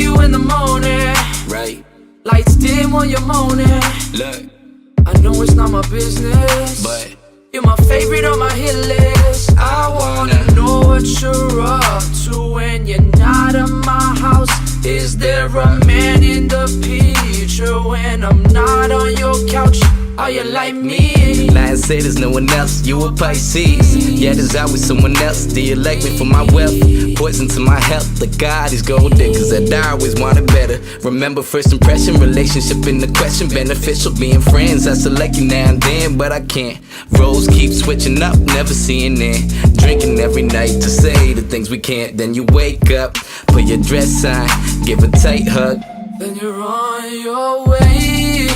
See you in the morning, right? lights dim while you're moaning. Look, I know it's not my business, but you're my favorite on my hit list. I wanna know what you're up to when you're not at my house. Is there a man in the picture when I'm not on your couch? Are you like me? Lion say there's no one else, you a Pisces. Yeah, there's always someone else. Do you like me for my wealth? Poison to my health, the God is gold diggers that I always wanted better. Remember first impression, relationship in the question. Beneficial being friends, I select you now and then, but I can't. Roles keep switching up, never seeing it. Drinking every night to say the things we can't. Then you wake up, put your dress on, give a tight hug. Then you're on your way.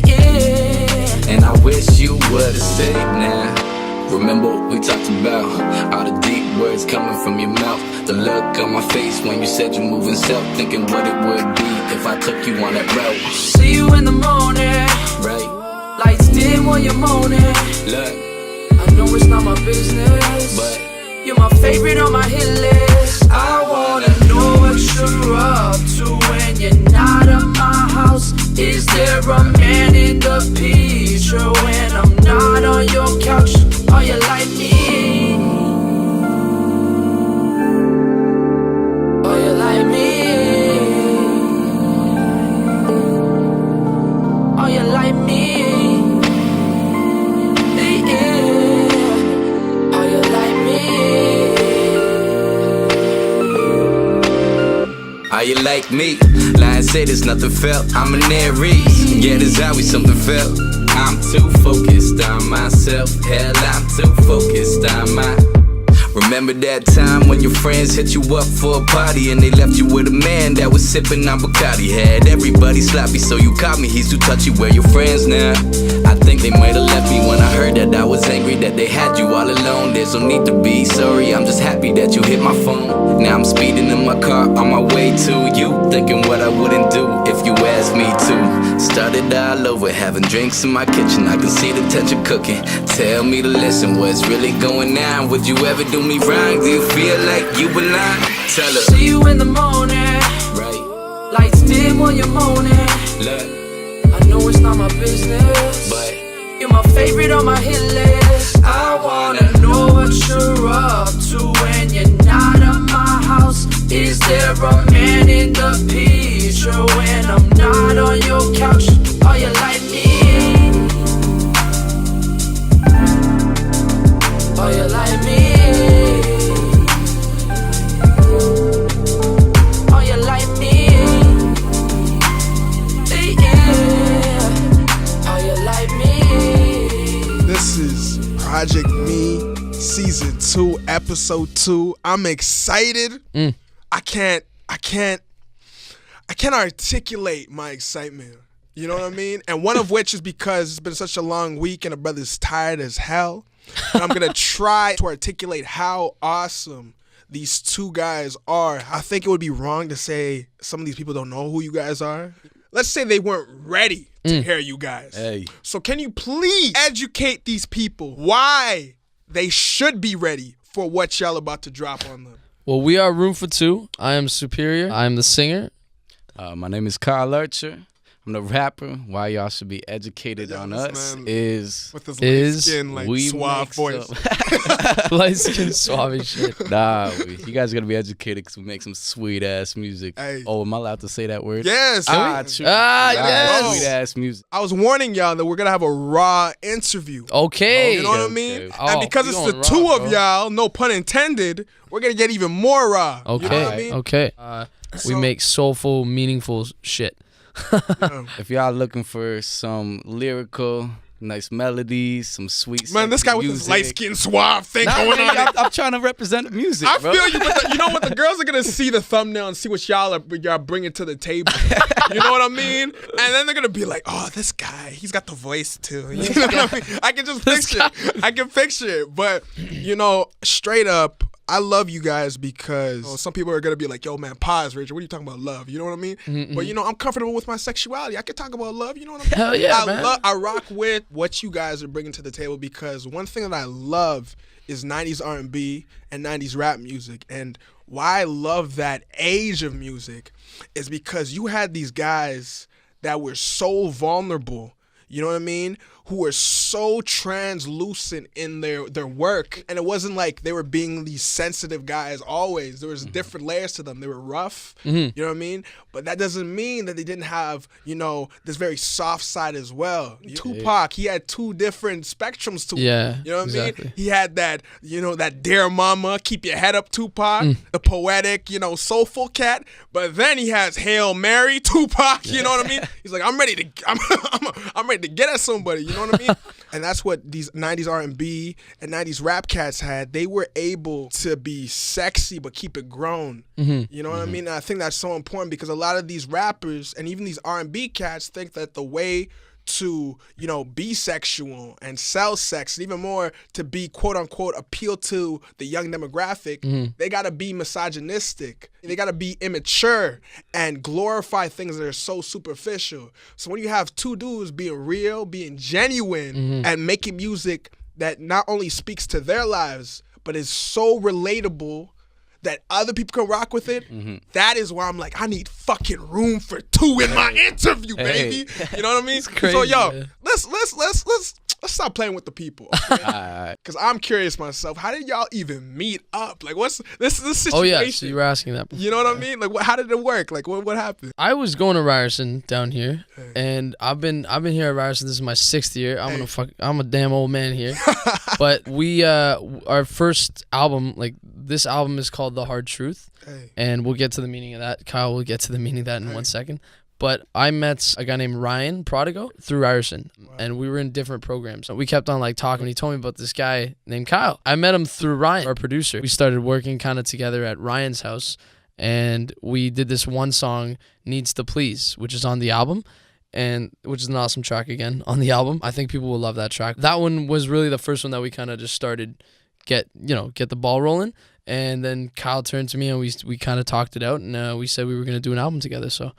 Yeah. And I wish you would've stayed now. Remember what we talked about, all the deep words coming from your mouth. The look on my face when you said you're moving south. Thinking what it would be if I took you on that road. See you in the morning, Right, lights dim while you're moaning. look, I know it's not my business, but you're my favorite on my hit list. I wanna know what you're up to when you're not at my house. Is there a man in the picture when I'm not on your couch? Are you like me? Are you like me? Are you like me? Yeah. Are you like me? are you like me? Lion say there's nothing felt, I'm an Aries. Yeah, there's always something felt. I'm too focused on myself. Hell, I'm too focused on my. Remember that time when your friends hit you up for a party and they left you with a man that was sipping on Bacardi? Had everybody sloppy, so you caught me, he's too touchy. Where your friends now? I think they might have left me when I heard that I was angry that they had you all alone. There's no need to be sorry, I'm just happy that you hit my phone. Now I'm speeding in my car on my way to you, thinking what I wouldn't do if you asked me to. Started all over, having drinks in my kitchen, I can see the tension cooking. Tell me to listen, what's really going on? Would you ever do me wrong? Do you feel like you belong? Tell her. See you in the morning, Right, lights dim while you're moaning. look, I know it's not my business, but you're my favorite on my hit list. I wanna know what you're up to when you're not at my house. Is there a man in the picture when I'm not on your couch? Are you like me? Are you like me? Are you like me? Yeah. Are you like me? This is Project Me, Season 2, Episode 2. I'm excited. I can't articulate my excitement. You know what I mean? And one of which is because it's been such a long week and the brother's tired as hell. And I'm going to try to articulate how awesome these two guys are. I think it would be wrong to say some of these people don't know who you guys are. Let's say they weren't ready to hear you guys. Hey. So can you please educate these people why they should be ready for what y'all about to drop on them? Well, we are Room for Two. I am Superior. I am the singer. My name is Carl Archer. I'm the rapper. Why y'all should be educated on us man is with his is light skin, like we suave mix voice. Light skin suave shit. Nah, you guys gotta be educated because we make some sweet ass music. Hey. Oh, am I allowed to say that word? Yes. True. yes. Sweet ass music. I was warning y'all that we're gonna have a raw interview. Okay. You know what I okay. mean? Oh, And because we it's going the two raw, of bro. y'all, no pun intended, we're gonna get even more raw. Okay. You know what I mean? Okay. We So- make soulful, meaningful shit. If y'all looking for some lyrical, nice melodies, some sweet Man, this sexy guy with music. his light skin suave thing Nah, going man, on. I'm trying to represent the music, I bro. feel you, but you know what? The girls are gonna see the thumbnail and see what y'all bringing to the table. You know what I mean? And then they're gonna be like, "Oh, this guy, he's got the voice too." You know what I mean? I can just picture it. I can picture it. But you know, straight up, I love you guys because some people are gonna be like, "Yo, man, pause, Richard. What are you talking about, love?" You know what I mean? Mm-hmm. But you know, I'm comfortable with my sexuality. I can talk about love. You know what I mean? Hell yeah, man. I rock with what you guys are bringing to the table because one thing that I love is 90s R&B and 90s rap music. And why I love that age of music is because you had these guys that were so vulnerable, you know what I mean? Who were so translucent in their work. And it wasn't like they were being these sensitive guys always. There was different layers to them. They were rough, you know what I mean? But that doesn't mean that they didn't have, you know, this very soft side as well. Tupac, he had two different spectrums to him. You know what I mean? He had that, you know, that Dear Mama, Keep Your Head Up Tupac, the poetic, you know, soulful cat. But then he has Hail Mary Tupac, you know what I mean? He's like, I'm ready to get at somebody, you know what I mean? And that's what these 90s R&B and 90s rap cats had. They were able to be sexy but keep it grown. You know what I mean? And I think that's so important because a lot of these rappers and even these R&B cats think that the way to, you know, be sexual and sell sex, and even more to be quote unquote appeal to the young demographic, they gotta be misogynistic. They gotta be immature and glorify things that are so superficial. So when you have two dudes being real, being genuine, and making music that not only speaks to their lives, but is so relatable that other people can rock with it, that is why I'm like, I need fucking room for two in my interview, baby. You know what I mean? Crazy, so yo, man. let's stop playing with the people. Because I'm curious myself, how did y'all even meet up? Like, what's this situation? Oh yeah, so you were asking that before. You know what I mean? Like, how did it work? Like, what happened? I was going to Ryerson down here, and I've been here at Ryerson. This is my 6th year. I'm a damn old man here. But we our first album, like this album is called The Hard Truth, and we'll get to the meaning of that. Kyle will get to the meaning of that in 1 second. But I met a guy named Ryan Prodigo through Ryerson, and we were in different programs. We kept on like talking. He told me about this guy named Kyle. I met him through Ryan, our producer. We started working kind of together at Ryan's house, and we did this one song, Needs to Please, which is on the album, and which is an awesome track again on the album. I think people will love that track. That one was really the first one that we kind of just started get the ball rolling. And then Kyle turned to me and we kind of talked it out, and we said we were going to do an album together. So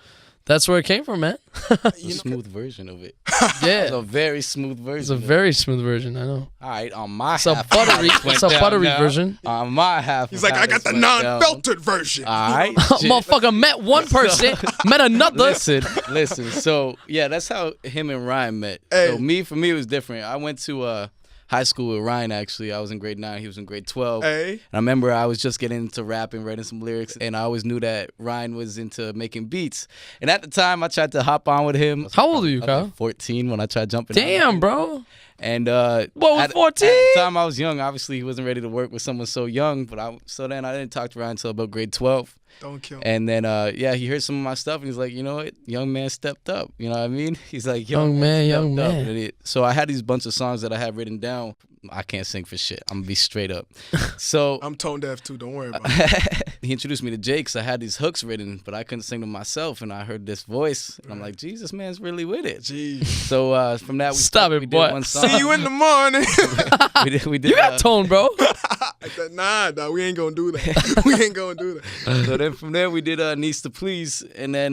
that's where it came from, man. It's a smooth version of it. Yeah. It's a very smooth version. It's a very smooth version, I know. All right, on my It's a half. buttery version. On my half. He's like, I got the non-filtered version. All right. Motherfucker met one person, met another. Listen. So, yeah, that's how him and Ryan met. Hey. So, for me, it was different. I went to high school with Ryan, actually. I was in grade 9. He was in grade 12. Hey. And I remember I was just getting into rapping, writing some lyrics, and I always knew that Ryan was into making beats. And at the time, I tried to hop on with him. How old are you, I was Kyle? like 14 when I tried jumping. Damn, bro. And What was 14? At the time, I was young. Obviously, he wasn't ready to work with someone so young. But then I didn't talk to Ryan until about grade 12. Don't kill me. And then, he heard some of my stuff, and he's like, you know what? Young man stepped up. You know what I mean? He's like, Young man. stepped up. And so I had these bunch of songs that I had written down. I can't sing for shit. I'm going to be straight up. So I'm tone deaf too. Don't worry about it. he introduced me to Jake, because I had these hooks written, but I couldn't sing them myself. And I heard this voice, and I'm like, Jesus, man's really with it. Jeez. So from that, we did boy. one song. See you in the morning. we did You got tone, bro. I said, nah, we ain't gonna do that. We ain't gonna do that. So then from there, we did Needs to Please, and then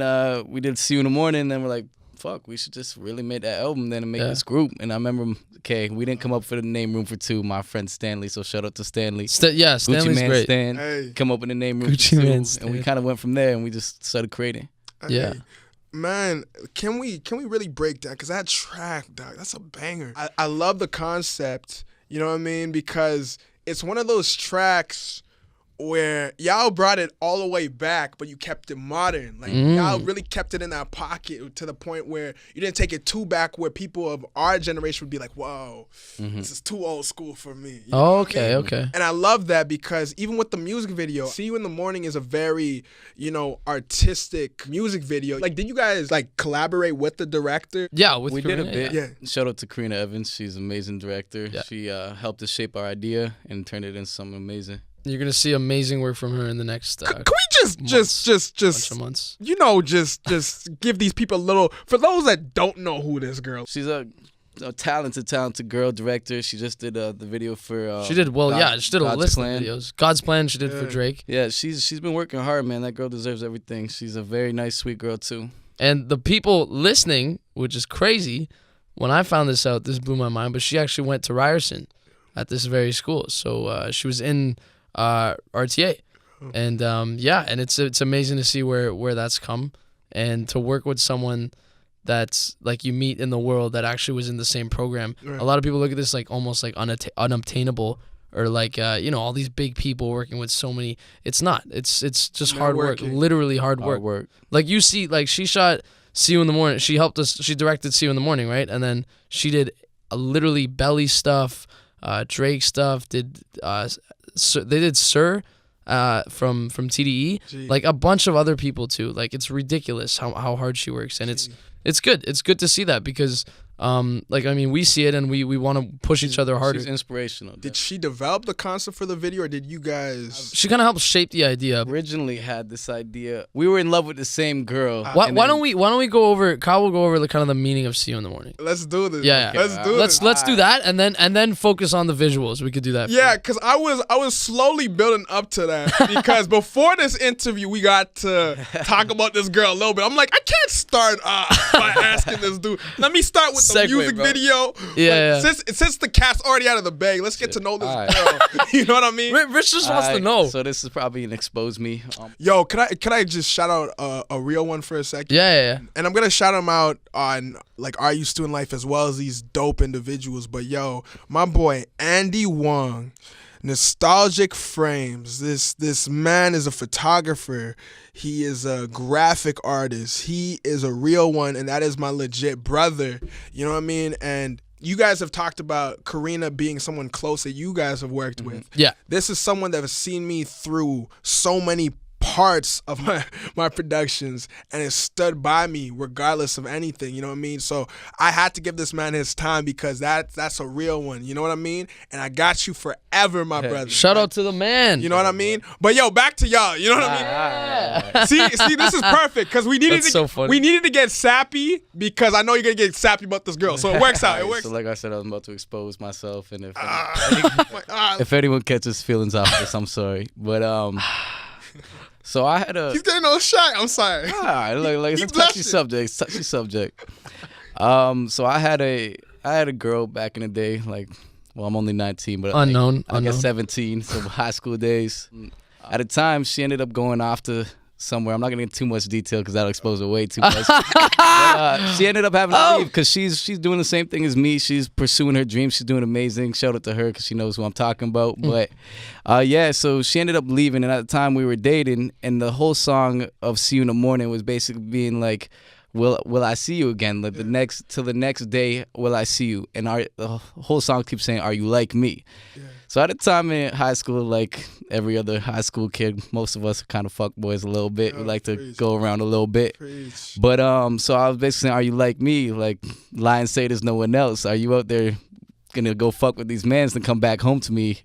we did See You in the Morning, and then we're like, fuck, we should just really make that album then and make this group. And I remember, we didn't come up with the name Room for Two. My friend Stanley, so shout out to Stanley. Stanley's Gucci Man great. Stan, Hey. come up with the name Room Gucci for Two, Man Stan. and we kind of went from there, and we just started creating. Yeah. Hey, man, can we really break down? Because that track, dog, that's a banger. I love the concept, you know what I mean? Because it's one of those tracks where y'all brought it all the way back, but you kept it modern. Like, y'all really kept it in that pocket to the point where you didn't take it too back where people of our generation would be like, whoa, this is too old school for me. You know what I mean? Okay. And I love that because even with the music video, See You in the Morning is a very, artistic music video. Like, did you guys, collaborate with the director? Yeah, We did a bit. Yeah. Shout out to Karina Evans. She's an amazing director. Yeah. She helped us shape our idea and turned it into something amazing. You're gonna see amazing work from her in the next Can we just bunch of months. just give these people a little, for those that don't know who this girl. She's a talented girl director. She just did the video for. She did she did a God's list Plan. of videos. God's Plan she did for Drake. Yeah, she's been working hard, man. That girl deserves everything. She's a very nice, sweet girl too. And the people listening, which is crazy, when I found this out, this blew my mind, but she actually went to Ryerson. at this very school. So she was in RTA, and and it's amazing to see where that's come, and to work with someone that's like you meet in the world that actually was in the same program. Right. A lot of people look at this like almost like unobtainable, or like all these big people working with so many. It's not. It's just hard work, literally hard work. Like you see, like she shot See You in the Morning. She helped us. She directed See You in the Morning, right? And then she did literally Belly stuff, Drake stuff. They did Sir from TDE. Gee. Like a bunch of other people too. Like it's ridiculous how hard she works, and it's good. It's good to see that because we see it and we want to push each other harder. She's inspirational. Did she develop the concept for the video, or did you guys? She kind of helped shape the idea. Originally had this idea. We were in love with the same girl. Why don't we go over? Kyle will go over the kind of the meaning of See You in the Morning. Let's do this. Yeah. Let's do this. Let's do that and then focus on the visuals. We could do that. Yeah, because I was slowly building up to that because before this interview we got to talk about this girl a little bit. I'm like, I can't start by asking this dude. Let me start with the music video. Yeah. Since the cat's already out of the bag, let's get to know this girl. You know what I mean? Rich just wants to know. So this is probably an expose me. Yo, can I just shout out a real one for a second? Yeah. And I'm gonna shout him out on like Are You Student Life as well as these dope individuals. But yo, my boy Andy Wong, Nostalgic Frames. This man is a photographer. He is a graphic artist. He is a real one, and that is my legit brother. You know what I mean? And you guys have talked about Karina being someone close that you guys have worked with. Yeah. This is someone that has seen me through so many parts of my productions and has stood by me regardless of anything, you know what I mean? So I had to give this man his time because that's a real one, you know what I mean? And I got you forever, my brother. Shout out to the man. You know what I mean? But yo, back to y'all, you know what I mean? See, this is perfect because we needed to get sappy because I know you're gonna get sappy about this girl, so it works out. It works. So like I said, I was about to expose myself, and if anyone catches feelings off this, I'm sorry, but So I had a. He's getting all shy. I'm sorry. Like it's a touchy subject. It's a touchy subject. So I had a girl back in the day. Like, well, I'm only 19, but unknown. I guess 17. So high school days. At the time, she ended up going off to somewhere. I'm not gonna get too much detail because that'll expose her way too much. But, she ended up having to leave because she's doing the same thing as me. She's pursuing her dreams. She's doing amazing. Shout out to her because she knows who I'm talking about. But so she ended up leaving, and at the time we were dating, and the whole song of See You in the Morning was basically being like, Will I see you again? Like the next day, will I see you? And the whole song keeps saying, "Are you like me?" Yeah. So at the time in high school, like every other high school kid, most of us are kind of fuckboys a little bit. We like to go around a little bit. But so I was basically saying, "Are you like me?" Like lie and say there's no one else. Are you out there gonna go fuck with these mans and come back home to me?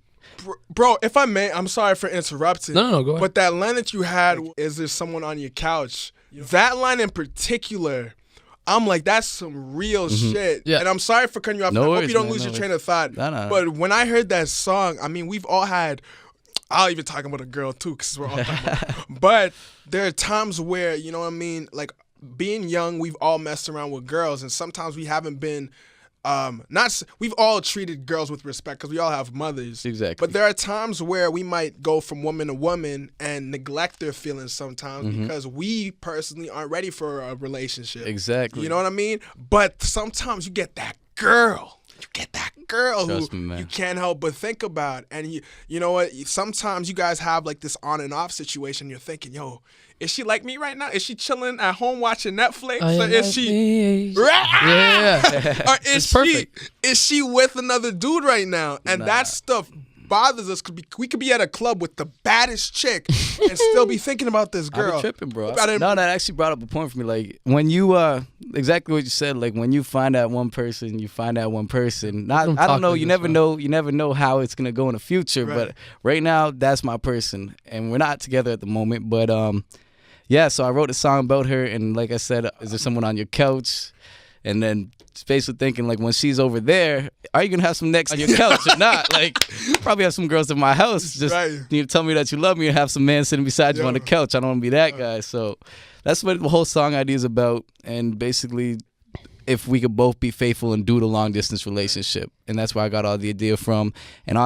Bro, if I may, I'm sorry for interrupting. No, go ahead. But that line that you had, "Is there someone on your couch?" That line in particular, I'm like, that's some real shit. Yeah. And I'm sorry for cutting you off. I hope you don't lose your train of thought. No. But when I heard that song, I mean, we've all had, I'll even talk about a girl too, because we're all talking about but there are times where, you know what I mean, like being young, we've all messed around with girls, and sometimes we haven't been, we've all treated girls with respect because we all have mothers. Exactly. But there are times where we might go from woman to woman and neglect their feelings sometimes because we personally aren't ready for a relationship. Exactly. You know what I mean? But sometimes you get that girl. Trust who me, man. you can't help but think about. And you know what? Sometimes you guys have like this on and off situation. You're thinking, yo, is she like me right now? Is she chilling at home watching Netflix? Or is she? Yeah. Or is she with another dude right now? And that stuff bothers us because we could be at a club with the baddest chick and still be thinking about this girl. I'm tripping, bro. No, that actually brought up a point for me. Like when you exactly what you said. Like when you find that one person, you find that one person. I don't know. You never know how it's gonna go in the future. Right. But right now, that's my person, and we're not together at the moment. But yeah. So I wrote a song about her, and like I said, is there someone on your couch? And then basically thinking, like, when she's over there, are you going to have some necks on your couch or not? Like, probably have some girls in my house. Just you tell me that you love me and have some man sitting beside you on the couch. I don't want to be that guy. So that's what the whole song idea is about. And basically, if we could both be faithful and do the long distance relationship. And that's where I got all the idea from. And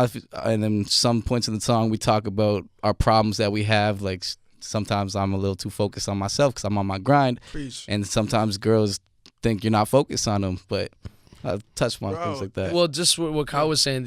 then some points in the song we talk about our problems that we have. Like sometimes I'm a little too focused on myself because I'm on my grind. Preach. And sometimes girls think you're not focused on them, but I touch on things like that. Well, just what Kyle was saying,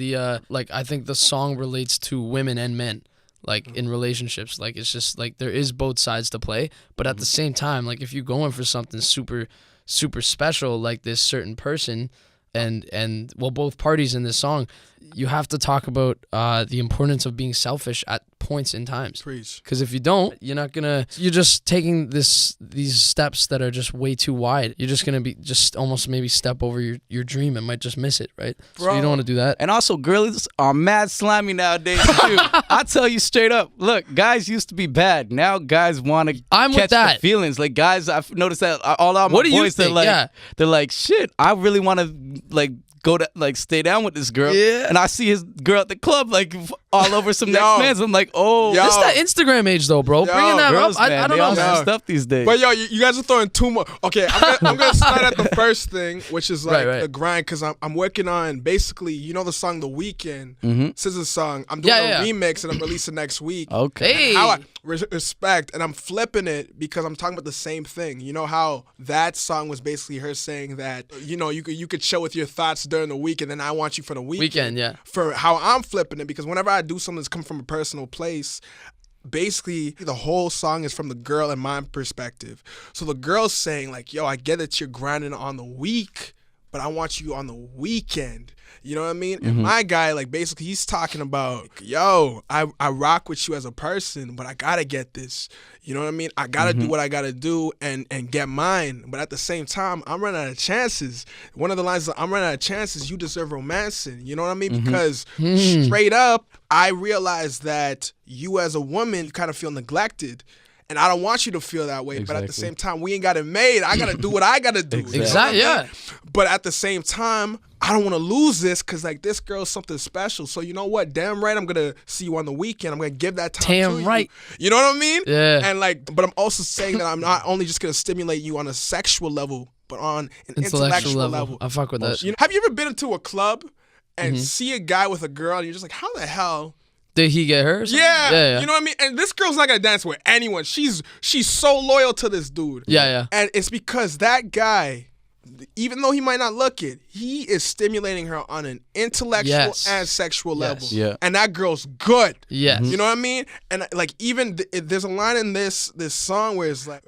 like I think the song relates to women and men, like in relationships. Like it's just like there is both sides to play, but at the same time, like if you're going for something super, super special, like this certain person, and well, both parties in this song, you have to talk about the importance of being selfish at points in times. Preach. Because if you don't, you're just taking these steps that are just way too wide. You're just gonna be just almost maybe step over your dream and might just miss it, right? Bro. So you don't want to do that. And also, girls are mad slimy nowadays too. I tell you straight up, look, guys used to be bad. Now guys want to catch the feelings. Like guys, I've noticed that all our boys, they're like, shit, I really want to like go to like stay down with this girl, and I see his girl at the club like all over some next man's. I'm like, oh, this that Instagram age though, bro. Bringing that girls, up, man, I don't they know, all man. stuff these days. But yo, you guys are throwing too much. Okay, I'm gonna start at the first thing, which is like the grind, because I'm working on basically, the song The Weeknd, SZA's song. I'm doing a remix and I'm releasing next week. Okay. How I respect, and I'm flipping it because I'm talking about the same thing. You know how that song was basically her saying that you could chill with your thoughts during the week, and then I want you for the weekend. For how I'm flipping it, because whenever I do something that's come from a personal place, basically the whole song is from the girl and my perspective. So the girl's saying like, yo, I get that you're grinding on the week, but I want you on the weekend. You know what I mean? And my guy, like, basically he's talking about, yo, I rock with you as a person, but I gotta get this. You know what I mean? I gotta do what I gotta do and get mine. But at the same time, I'm running out of chances. One of the lines is, I'm running out of chances, you deserve romancing. You know what I mean? Because straight up, I realize that you as a woman, you kind of feel neglected. And I don't want you to feel that way. But at the same time, we ain't got it made. I got to do what I got to do. Exactly, yeah. But at the same time, I don't want to lose this because, like, this girl's something special. So, you know what? Damn right, I'm going to see you on the weekend. I'm going to give that time to you. You know what I mean? Yeah. And, like, but I'm also saying that I'm not only just going to stimulate you on a sexual level, but on an intellectual level. I fuck with that. Have you ever been into a club and see a guy with a girl and you're just like, how the hell... Did he get hers? Yeah. You know what I mean? And this girl's not gonna dance with anyone. She's so loyal to this dude. Yeah. And it's because that guy, even though he might not look it, he is stimulating her on an intellectual and sexual level. Yeah. And that girl's good. Yes. You know what I mean? And like even there's a line in this song where it's like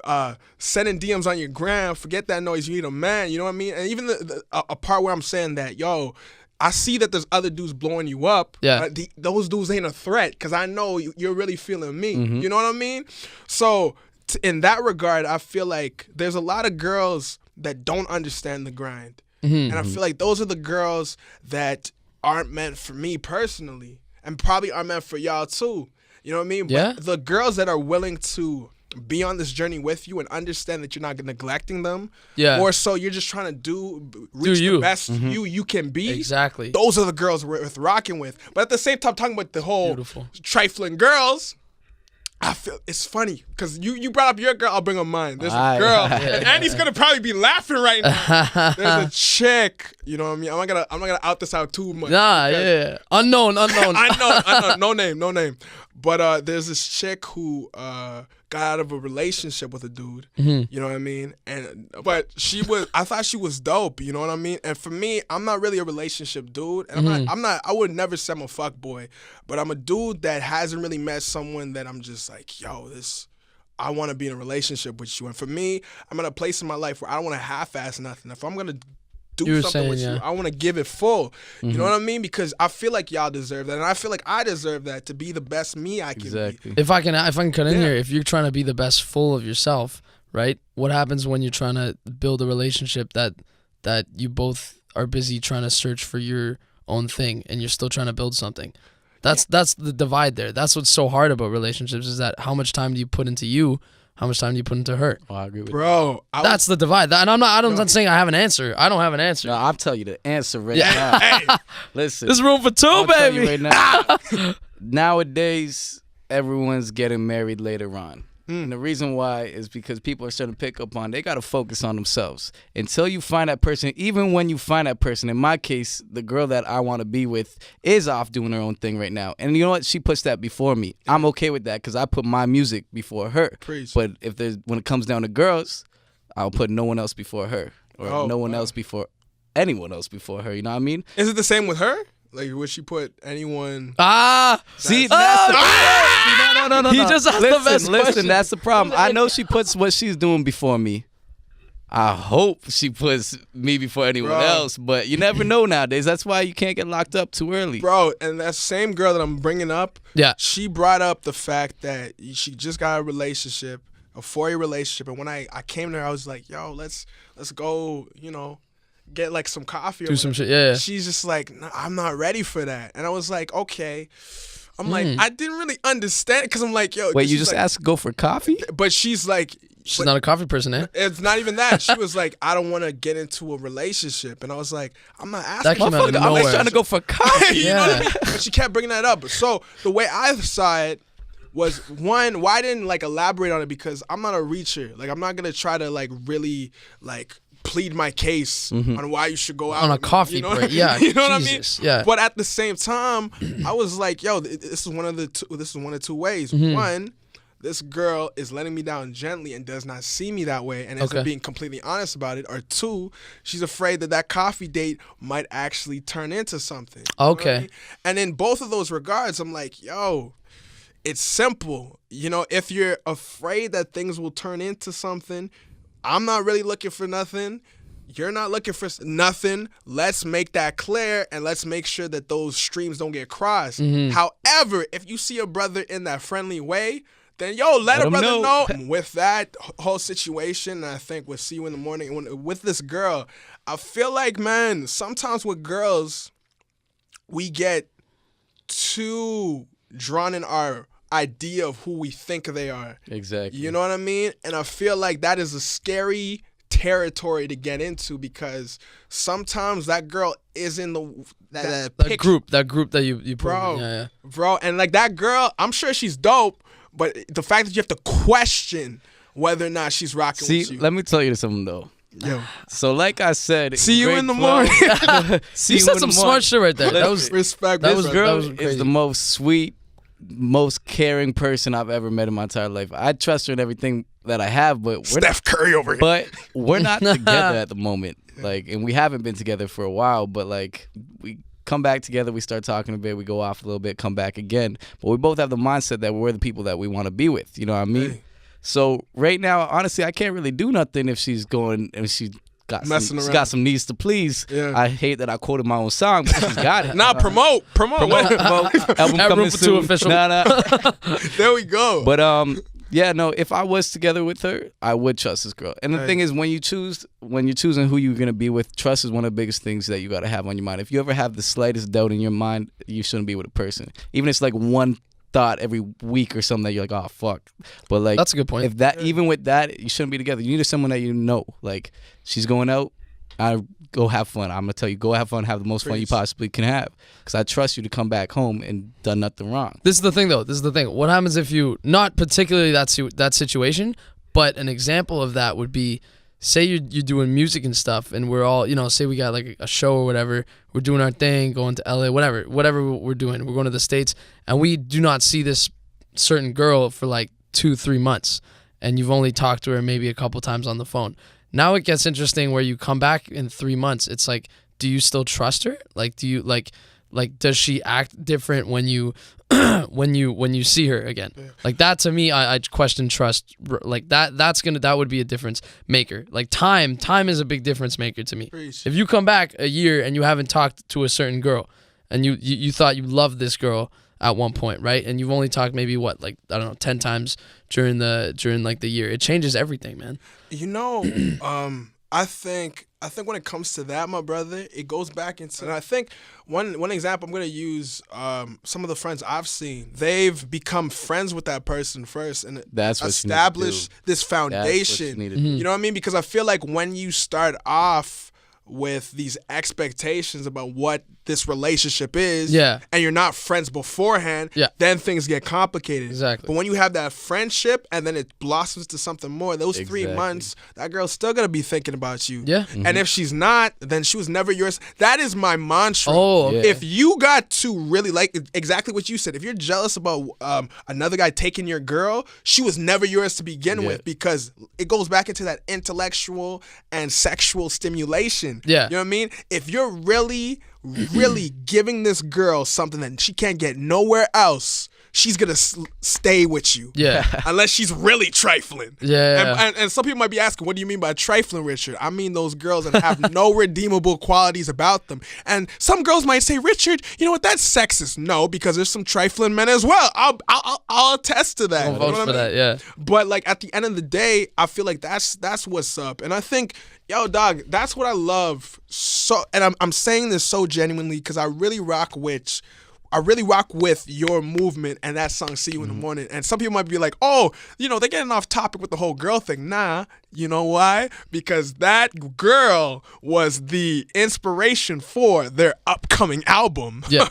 sending DMs on your gram, forget that noise, you need a man. You know what I mean? And even a part where I'm saying that, yo, I see that there's other dudes blowing you up. Yeah. Those dudes ain't a threat because I know you're really feeling me. You know what I mean? So in that regard, I feel like there's a lot of girls that don't understand the grind. And I feel like those are the girls that aren't meant for me personally and probably aren't meant for y'all too. You know what I mean? Yeah. But the girls that are willing to be on this journey with you and understand that you're not neglecting them. Yeah. Or so you're just trying to reach the best you can be. Exactly. Those are the girls we're worth rocking with. But at the same time, talking about the whole trifling girls, I feel it's funny because you brought up your girl, I'll bring up mine. There's a girl, and Andy's gonna probably be laughing right now. There's a chick, you know what I mean? I'm not gonna out this out too much. Nah, yeah, unknown. I know, no name. But there's this chick who got out of a relationship with a dude. You know what I mean? But I thought she was dope. You know what I mean? And for me, I'm not really a relationship dude, and I would never say I'm a fuck boy, but I'm a dude that hasn't really met someone that I'm just like, yo, I want to be in a relationship with you. And for me, I'm at a place in my life where I don't want to half-ass nothing. If I'm gonna do something with you, I want to give it full. You know what I mean? Because I feel like y'all deserve that, and I feel like I deserve that to be the best me I can be. If I can cut in here, if you're trying to be the best full of yourself, right? What happens when you're trying to build a relationship that you both are busy trying to search for your own thing, and you're still trying to build something? That's the divide there. That's what's so hard about relationships, is that how much time do you put into you? How much time do you put into her? Oh, I agree with you. That's the divide. And I'm not saying I have an answer. I don't have an answer. No, I'll tell you the answer right now. Hey. Listen. There's room for two, I'll baby. tell you right now. Nowadays, everyone's getting married later on. And the reason why is because people are starting to pick up on they got to focus on themselves. Until you find that person, even when you find that person, in my case, the girl that I want to be with is off doing her own thing right now. And you know what? She puts that before me. I'm okay with that because I put my music before her. Preach. But when it comes down to girls, I'll put no one else before her or no one else before anyone else before her. You know what I mean? Is it the same with her? Like, would she put anyone? See, that's the no. He just asked the best Listen, question. that's the problem. I know she puts what she's doing before me. I hope she puts me before anyone else, but you never know nowadays. That's why you can't get locked up too early. Bro, and that same girl that I'm bringing up, she brought up the fact that she just got a relationship, a 4-year relationship, and when I came to her, I was like, yo, let's go, get like some coffee or do some shit. Yeah. She's just like, no, I'm not ready for that. And I was like, okay. I'm like, I didn't really understand because I'm like, yo. Wait, you just asked to go for coffee? But she's like. She's not a coffee person, eh? It's not even that. She was like, I don't want to get into a relationship. And I was like, I'm not asking. That came out of I'm nowhere. just trying to go for coffee. You know what I mean? But she kept bringing that up. So the way I saw it was, one, why I didn't like elaborate on it because I'm not a reacher. Like, I'm not going to try to like really like plead my case on why you should go out on a with me, coffee break. Yeah, you know Jesus. what I mean? Yeah. But at the same time, I was like, yo, this is one of two ways. One, this girl is letting me down gently and does not see me that way and isn't being completely honest about it. Or two, she's afraid that coffee date might actually turn into something. You know what I mean? And in both of those regards, I'm like, yo, it's simple. If you're afraid that things will turn into something, I'm not really looking for nothing. You're not looking for nothing. Let's make that clear and let's make sure that those streams don't get crossed. However, if you see a brother in that friendly way, then let a brother know. With that whole situation, and I think we'll see you in the morning with this girl, I feel like, man, sometimes with girls, we get too drawn in our idea of who we think they are. Exactly. You know what I mean? And I feel like that is a scary territory to get into because sometimes that girl is in that group that you put bro, in. bro, and like that girl, I'm sure she's dope, but the fact that you have to question whether or not she's rocking with you. Let me tell you something though. Yo. So like I said, see you in the morning. You said some smart shit right there. That was respect. This girl was crazy. is the most sweet, most caring person I've ever met in my entire life. I trust her in everything that I have, but we're Steph Curry over here. But we're not together at the moment. Like, and we haven't been together for a while. But like, we come back together, we start talking a bit, we go off a little bit, come back again. But we both have the mindset that we're the people that we want to be with. You know what I mean? Hey. So right now, honestly, I can't really do nothing if she's going and she's got some needs to please. Yeah. I hate that I quoted my own song, but she's got it. Nah, promote. Album coming soon. Official. Nah. There we go. But yeah, no. If I was together with her, I would trust this girl. And the thing is, when you're choosing who you're gonna be with, trust is one of the biggest things that you gotta have on your mind. If you ever have the slightest doubt in your mind, you shouldn't be with a person. Even if it's like one thought every week or something that you're like, oh fuck. But like, that's a good point. If that, even with that, you shouldn't be together. You need someone that you know. Like, she's going out, I go have fun. I'm gonna tell you, go have fun, have the most fun you possibly can have, because I trust you to come back home and done nothing wrong. This is the thing, though. This is the thing. What happens if you, not particularly that situation, but an example of that would be, say you're doing music and stuff, and we're all, say we got like a show or whatever, we're doing our thing, going to LA, whatever we're doing, we're going to the States, and we do not see this certain girl for like 2-3 months, and you've only talked to her maybe a couple times on the phone. Now it gets interesting where you come back in 3 months. It's like, do you still trust her? Like, do you like does she act different when you when you see her again? Yeah. Like that, to me, I question trust. Like that would be a difference maker. Like time is a big difference maker to me. Preach. If you come back a year and you haven't talked to a certain girl, and you thought you loved this girl at one point, right? And you've only talked maybe 10 times during like the year. It changes everything, man. I think when it comes to that, my brother, it goes back into, and I think one example I'm going to use, some of the friends I've seen, they've become friends with that person first and that's established this foundation. That's what you need to You know what I mean? Because I feel like when you start off with these expectations about what this relationship is, Yeah. and you're not friends beforehand, Yeah. then things get complicated. Exactly. But when you have that friendship and then it blossoms to something more, those 3 Exactly. months, that girl's still gonna be thinking about you. Yeah. And if she's not, then she was never yours. That is my mantra. Oh, Yeah. If you got to really like exactly what you said, if you're jealous about another guy taking your girl, she was never yours to begin Yeah. with, because it goes back into that intellectual and sexual stimulation. Yeah. You know what I mean? If you're really, really giving this girl something that she can't get nowhere else, she's gonna stay with you. Yeah. Unless she's really trifling. Yeah. And some people might be asking, what do you mean by trifling, Richard? I mean those girls that have no redeemable qualities about them. And some girls might say, Richard, you know what? That's sexist. No, because there's some trifling men as well. I'll attest to that. I'll You know vouch what for I mean? that. Yeah. But like at the end of the day, I feel like that's what's up. And I think, yo, dog, that's what I love. So, and I'm saying this so genuinely because I really rock with your movement and that song "See You in the Morning." And some people might be like, "Oh, you know, they're getting off topic with the whole girl thing." Nah, you know why? Because that girl was the inspiration for their upcoming album. Yeah.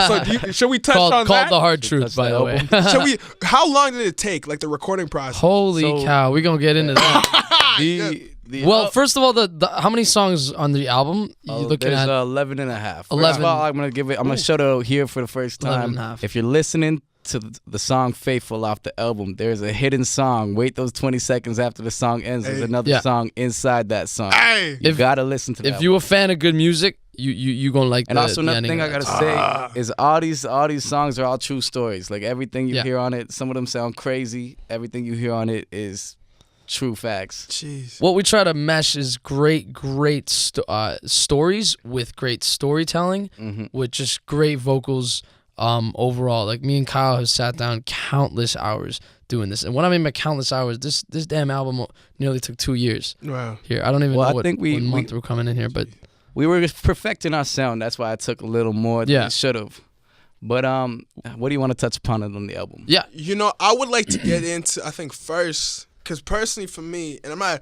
So should we touch on Called that? The Hard Truth, touch by the the way. Should we? How long did it take? Like the recording process? Holy So- cow, we gonna get into that. Well, first of all, the how many songs on the album you looking there's at? 11 and a half. 11. First of all, I'm gonna shout it out here for the first 11 time. and a half. If you're listening to the song "Faithful" off the album, there's a hidden song. Wait those 20 seconds after the song ends. There's another Yeah. song inside that song. Hey. You gotta listen to that. If you a fan of good music, you gonna like. And also the another ending thing I of gotta that. say is all these songs are all true stories. Like everything you Yeah. hear on it, some of them sound crazy. Everything you hear on it is true facts. Jeez. What we try to mesh is great stories with great storytelling, with just great vocals. Overall, like me and Kyle have sat down countless hours doing this, and when I mean by countless hours, this damn album nearly took 2 years. Wow. Here, I don't even Well, know I what, think what month we're coming in here, but We were perfecting our sound. That's why it took a little more than Yeah. it should have. But what do you want to touch upon it on the album? yeah, You know, I would like to get into, I think first, because personally for me, and I'm not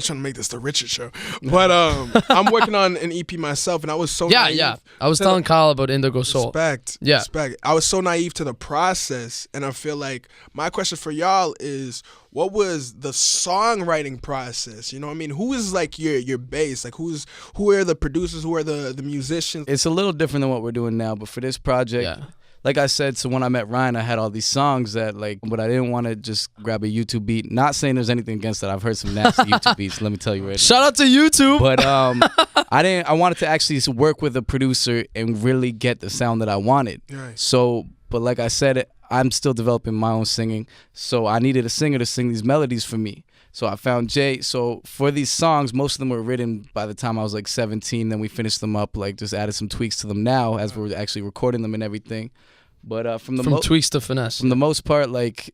trying to make this the Richard show, but I'm working on an EP myself, and I was so naive. yeah. I was telling Kyle about Indigo Soul. Respect. Yeah. Respect. I was so naive to the process, and I feel like my question for y'all is, what was the songwriting process? You know what I mean? Who is like your base? Like who are the producers? Who are the musicians? It's a little different than what we're doing now, but for this project, Yeah. like I said, so when I met Ryan, I had all these songs that but I didn't want to just grab a YouTube beat. Not saying there's anything against that. I've heard some nasty YouTube beats, let me tell you right now. Shout out to YouTube. But I wanted to actually work with a producer and really get the sound that I wanted. Right. So, but like I said, I'm still developing my own singing. So I needed a singer to sing these melodies for me. So I found Jay. So for these songs, most of them were written by the time I was like 17. Then we finished them up, like just added some tweaks to them now as we're actually recording them and everything. But from tweaks to finesse. from the most part, like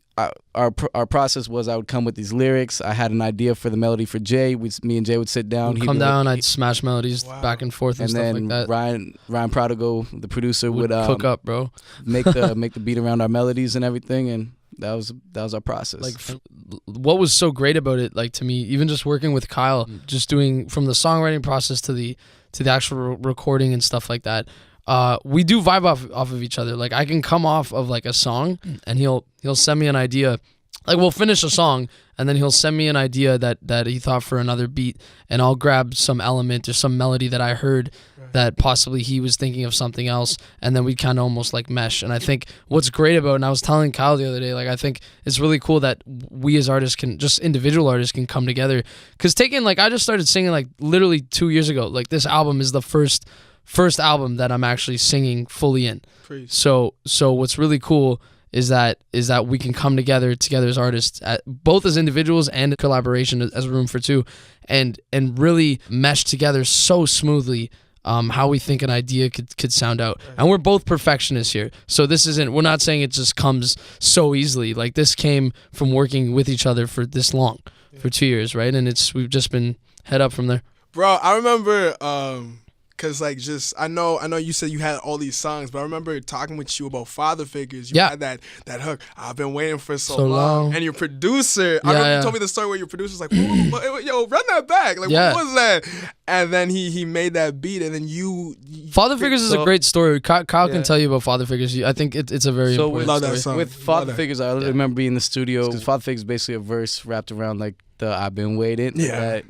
our process was, I would come with these lyrics. I had an idea for the melody for Jay. Me and Jay would sit down. We'd He'd come be down, like- I'd smash melodies back and forth and and stuff then like that. Ryan Prodigo, the producer, Would would cook up, bro. make the beat around our melodies and everything, and that was our process. Like what was so great about it, like to me, even just working with Kyle, just doing from the songwriting process to the actual recording and stuff like that. We do vibe off of each other. Like I can come off of like a song and he'll send me an idea. Like we'll finish a song and then he'll send me an idea that he thought for another beat, and I'll grab some element or some melody that I heard that possibly he was thinking of something else, and then we kind of almost like mesh. And I think what's great about, and I was telling Kyle the other day, like I think it's really cool that we as artists can, just individual artists can come together. Because I just started singing like literally 2 years ago. Like this album is the first album that I'm actually singing fully in. Praise. So what's really cool is that we can come together as artists, both as individuals and in collaboration as Room for Two, and really mesh together so smoothly. How we think an idea could sound out. And we're both perfectionists here. So we're not saying it just comes so easily. Like this came from working with each other for this long, for 2 years, right? And we've just been head up from there. Bro, I remember Cause like just I know you said you had all these songs, but I remember talking with you about father figures. You had that hook. I've been waiting for so long. And your producer, I remember you told me the story where your producer's like, yo, run that back. Like what was that? And then he made that beat, and then you Father Figures is a great story. Kyle can tell you about Father Figures. I think it's a very important love story. that song. With Father Figures, I remember being in the studio because Father Figures is basically a verse wrapped around like the I've been waiting. That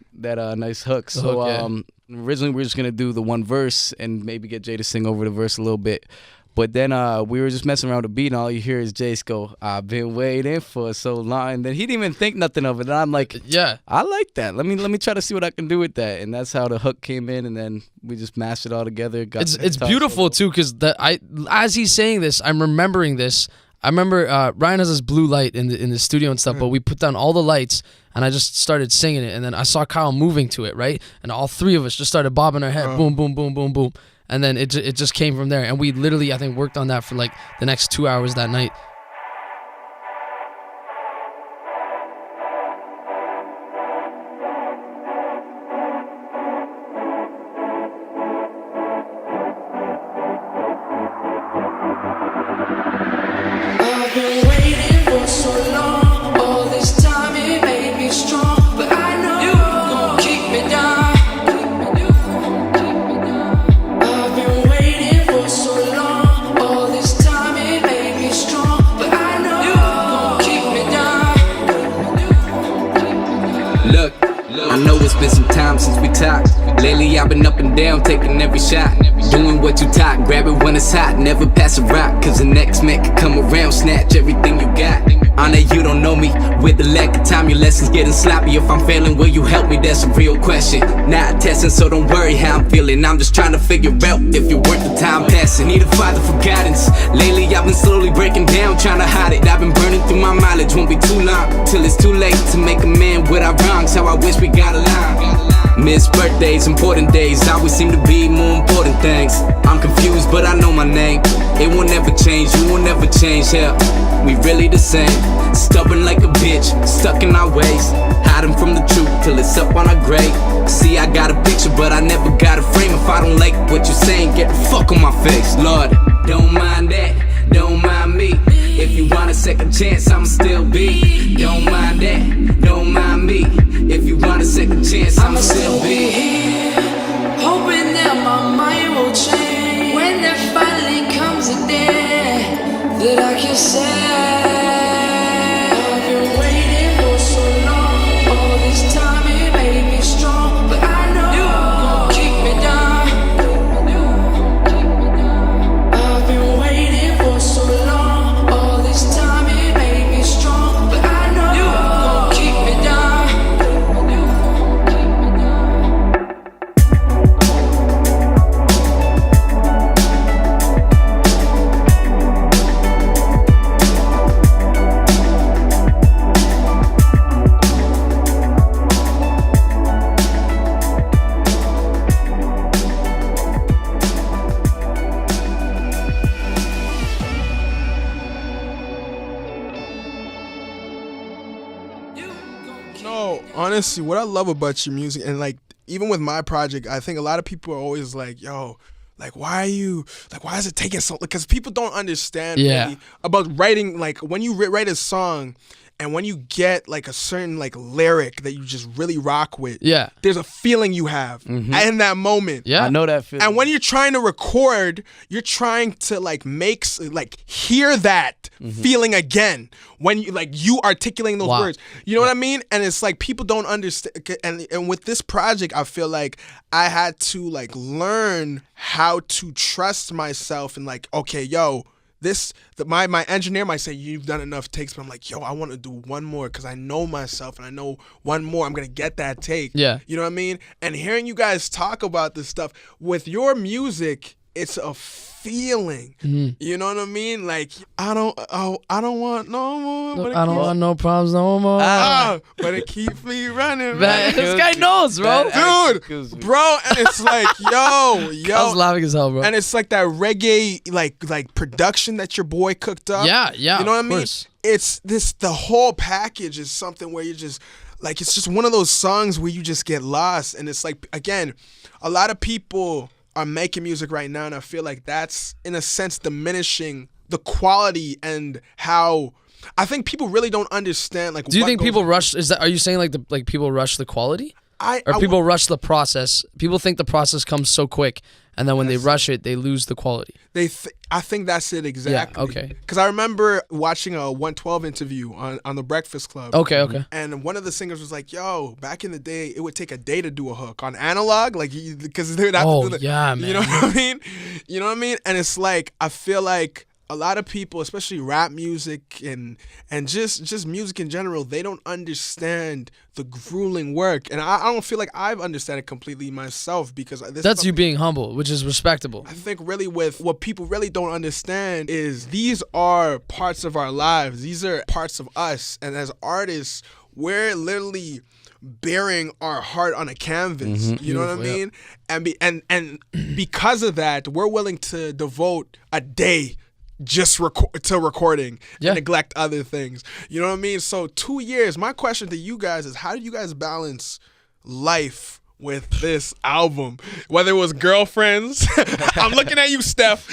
nice hook. So originally we were just gonna do the one verse and maybe get Jay to sing over the verse a little bit. But then we were just messing around with the beat, and all you hear is Jace go, I've been waiting for so long. And then he didn't even think nothing of it. And I'm like, I like that. Let me try to see what I can do with that. And that's how the hook came in, and then we just mashed it all together. It's beautiful, too, because as he's saying this, I'm remembering this. I remember Ryan has this blue light in the studio and stuff, but we put down all the lights, and I just started singing it. And then I saw Kyle moving to it, right? And all three of us just started bobbing our head, boom, boom, boom, boom, boom. And then it just came from there. And we literally, I think, worked on that for like the next 2 hours that night. I've been waiting for so long. All this time it made me strong, but I know you gon' keep me down. I've been waiting for so long. All this time it made me strong, but I know you gon' keep me down. Look, I know it's been some time since we talked. Lately I've been up and down, taking every shot. Doing what you taught, grab it when it's hot. Never pass a rock, cause the next man can come around, snatch everything you got. I know you don't know me, with the lack of time your lessons getting sloppy. If I'm failing, will you help me? That's a real question. Not testing, so don't worry how I'm feeling. I'm just trying to figure out if you're worth the time passing. Need a father for guidance. Lately I've been slowly breaking down, trying to hide it. I've been burning through my mileage, won't be too long till it's too late to make a man without wrongs. How I wish we got along. Miss birthdays, important days, always seem to be more important things. I'm confused, but I know my name. It will never change, you will never change. Hell, we really the same. Stubborn like a bitch, stuck in our ways. Hiding from the truth till it's up on our grave. See, I got a picture, but I never got a frame. If I don't like what you're saying, get the fuck on my face. Lord, don't mind that, don't mind me. If you want a second chance, I'ma still be. Don't mind that, don't mind me. If you want a second chance, I'ma still be here, hoping that my mind will change. When there finally comes a day that I can say I've been waiting for so long. All this time it made me strong, but I know you gon' keep me down. I've been waiting for so long. All this time it made me strong, but I know you gon' keep me down. No, honestly, what I love about your music, and like even with my project, I think a lot of people are always like, yo, like why is it taking so, because people don't understand really about writing. Like when you write a song and when you get like a certain like lyric that you just really rock with, there's a feeling you have in that moment. I know that feeling. And when you're trying to record, you're trying to like hear that feeling again when you articulating those words. You know what I mean? And it's like people don't understand. And with this project, I feel like I had to like learn how to trust myself and like, okay, yo, my engineer might say you've done enough takes, but I'm like, yo, I want to do one more because I know myself and I know one more I'm gonna get that take. Yeah, you know what I mean. And hearing you guys talk about this stuff with your music, it's a feeling. You know what I mean? Like I don't want no more. I don't want no problems no more. But it keeps me running. This guy knows, bro. Dude, bro, and it's like, yo. I was laughing as hell, bro. And it's like that reggae, like production that your boy cooked up. Yeah. You know what I mean? Course. It's the whole package is something where you just like, it's just one of those songs where you just get lost, and it's like, again, a lot of people are making music right now, and I feel like that's in a sense diminishing the quality and how I think people really don't understand. Like, do you think people rush? Are you saying like people rush the quality? Or people rush the process? People think the process comes so quick, and then when they rush it, they lose the quality. I think that's it exactly. Yeah, okay. Because I remember watching a 112 interview on the Breakfast Club. Okay. And one of the singers was like, "Yo, back in the day, it would take a day to do a hook on analog, like because they would have to do man. You know what I mean? You know what I mean? And it's like I feel like a lot of people, especially rap music and just music in general, they don't understand the grueling work. And I don't feel like I've understood it completely myself because that's you being humble, which is respectable. I think really with what people really don't understand is these are parts of our lives. These are parts of us. And as artists, we're literally bearing our heart on a canvas. You know what I mean? And because of that, we're willing to devote a day just to recording and neglect other things. You know what I mean? So 2 years, my question to you guys is, how do you guys balance life with this album? Whether it was girlfriends. I'm looking at you, Steph.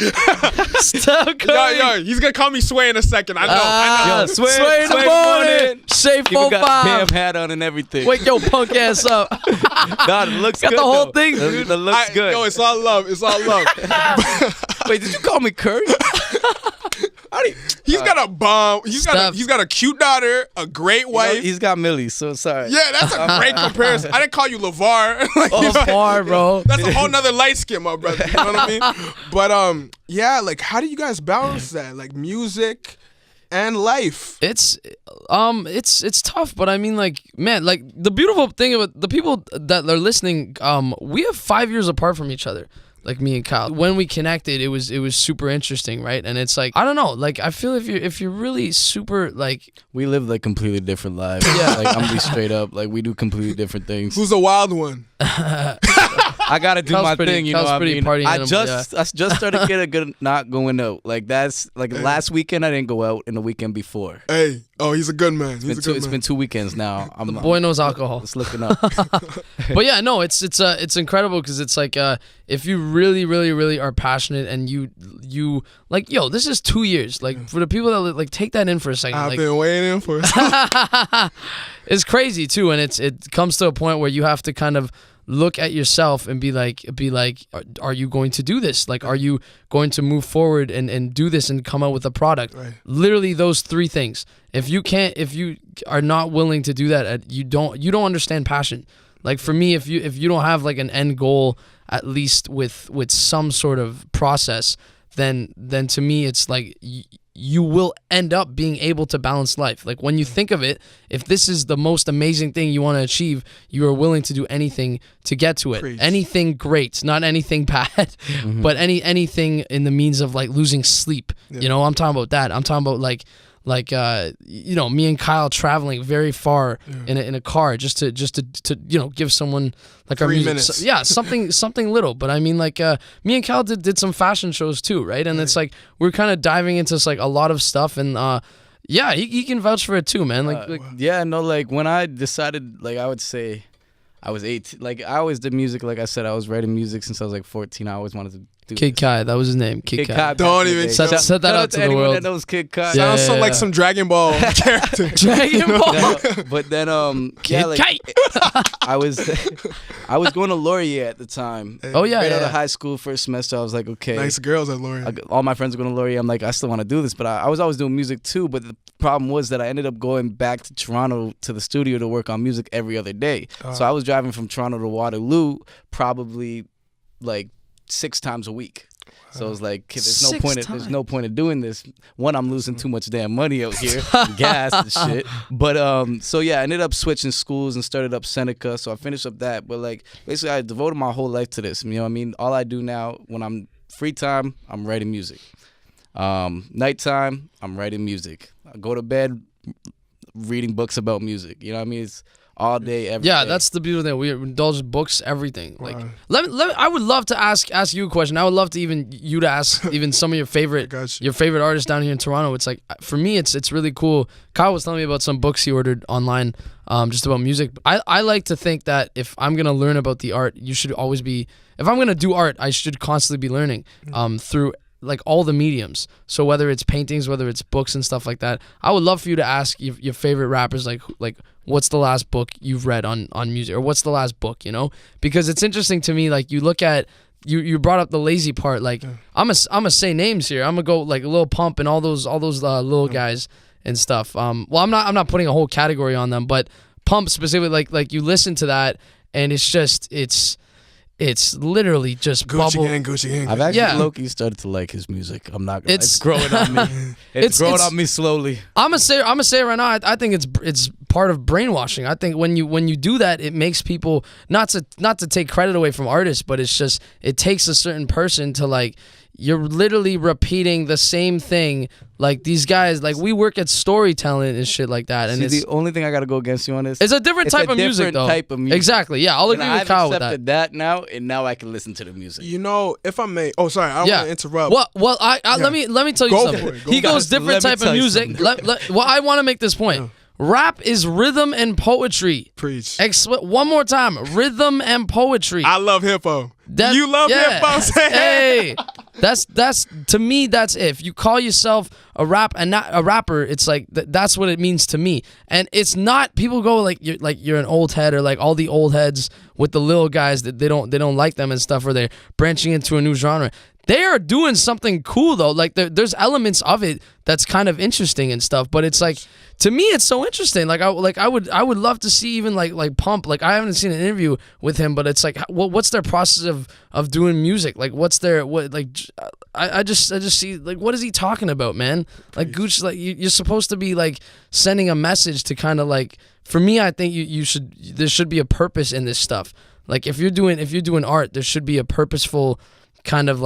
Steph Curry. Yo, he's going to call me Sway in a second. I know. Yo, Sway in the morning. Shave 4-5. Got Bam hat on and everything. Wake your punk ass up. God, it looks got good. The whole though. thing, dude. It looks good. Yo, it's all love. It's all love. Wait, did you call me Curry? He's got a bomb. He's got a cute daughter, a great wife. He's got Millie, so sorry. Yeah, that's a great comparison. I didn't call you LeVar. LeVar, bro. That's a whole nother light skin, my brother. You know what I mean? But yeah, like, how do you guys balance that, like music and life? It's tough, but I mean, like, man, like the beautiful thing about the people that are listening, we have 5 years apart from each other. Like me and Kyle, when we connected, it was super interesting, right? And it's like, I don't know, like I feel if you're really super like, we live like completely different lives. Yeah, like I'm gonna be straight up, like we do completely different things. Who's the wild one? I gotta do my thing, you know what I mean? I just started to get a good not going out. Like that's like last weekend I didn't go out, and the weekend before. Hey, he's a good man. It's been 2 weekends now. The boy knows alcohol. It's looking up. But yeah, no, it's incredible because it's like if you really are passionate and you like, yo, this is 2 years. Like for the people that like take that in for a second. I've like, been waiting for it. It's crazy too, and it comes to a point where you have to kind of look at yourself and be like, are you going to do this? Like, are you going to move forward and do this and come out with a product? Right. Literally those three things. If you are not willing to do that, you don't understand passion. Like for me, if you don't have like an end goal, at least with some sort of process, then to me it's like you will end up being able to balance life. Like when you think of it, if this is the most amazing thing you want to achieve, you are willing to do anything to get to it. Preach. Anything great, not anything bad, but anything in the means of like losing sleep. Yeah. You know, I'm talking about that. I'm talking about like you know, me and Kyle traveling very far in a car just to you know, give someone like 3 our music. minutes. So, yeah, something little. But I mean, like me and Kyle did some fashion shows too, right? And it's like we're kind of diving into like a lot of stuff, and yeah, he can vouch for it too, man. Like yeah, no, like when I decided, like I would say I was 18. Like I always did music. Like I said, I was writing music since I was like 14. I always wanted to do Kid Kai, that was his name. Kid Kai. Don't even Set that out to the anyone world. that knows Kid Kai. Yeah. Sounds so like some Dragon Ball character. Dragon Ball. No, but then Kid yeah, like, Kai. I was going to Laurier at the time. Oh yeah, Right out yeah. of high school, first semester, I was like, okay. Nice girls at Laurier. All my friends are going to Laurier. I'm like, I still want to do this, but I was always doing music too. But the problem was that I ended up going back to Toronto to the studio to work on music every other day. So I was driving from Toronto to Waterloo probably like 6 times a week. So it was like, there's no point in doing this. One, I'm losing too much damn money out here, gas and shit. But so yeah, I ended up switching schools and started up Seneca. So I finished up that. But like basically, I devoted my whole life to this. You know what I mean? All I do now when I'm free time, I'm writing music. Nighttime, I'm writing music. I go to bed, reading books about music. You know what I mean? It's all day, every day. Yeah, that's the beautiful thing. We indulge books, everything. Like, I would love to ask you a question. I would love to you to ask even some of your favorite artists down here in Toronto. It's like, for me, it's really cool. Kyle was telling me about some books he ordered online, just about music. I like to think that if I'm gonna learn about the art, you should always be. If I'm gonna do art, I should constantly be learning through like all the mediums. So whether it's paintings, whether it's books and stuff like that, I would love for you to ask your favorite rappers, like what's the last book you've read on music, or what's the last book, you know? Because it's interesting to me, like you look at, you brought up the lazy part, like I'm gonna say names here. I'm gonna go like Lil Pump and all those little guys and stuff. Well, I'm not putting a whole category on them, but Pump specifically, like you listen to that and it's literally just Gucci gang. I've actually low-key started to like his music. I'm not gonna. It's growing on me. It's growing on me slowly. I'm gonna say it right now. I think it's part of brainwashing. I think when you do that, it makes people not to take credit away from artists, but it's just it takes a certain person to like. You're literally repeating the same thing. Like these guys, like we work at storytelling and shit like that. And See, the only thing I gotta go against you on is it's a different type of music, though. Exactly. Yeah, I'll agree with Kyle with that. I've accepted that now, and now I can listen to the music. You know, if I may. Oh, sorry, I don't want to interrupt. Well, let me tell you something. He goes different type of music. Well, I want to make this point. Rap is rhythm and poetry. Preach. One more time. Rhythm and poetry. I love hip-hop. You love hip-hop? Hey, that's to me, that's it. If you call yourself a rapper, it's like that's what it means to me. And it's not, people go like you're an old head, or like all the old heads with the little guys that they don't like them and stuff, or they're branching into a new genre. They are doing something cool though. Like there's elements of it that's kind of interesting and stuff. But it's like, to me, it's so interesting. Like I would love to see even like Pump. Like I haven't seen an interview with him, but it's like what's their process of doing music? Like I just see like what is he talking about, man? Like Gucci, like you're supposed to be like sending a message to kind of like. For me, I think there should be a purpose in this stuff. Like if you're doing art, there should be a purposeful kind of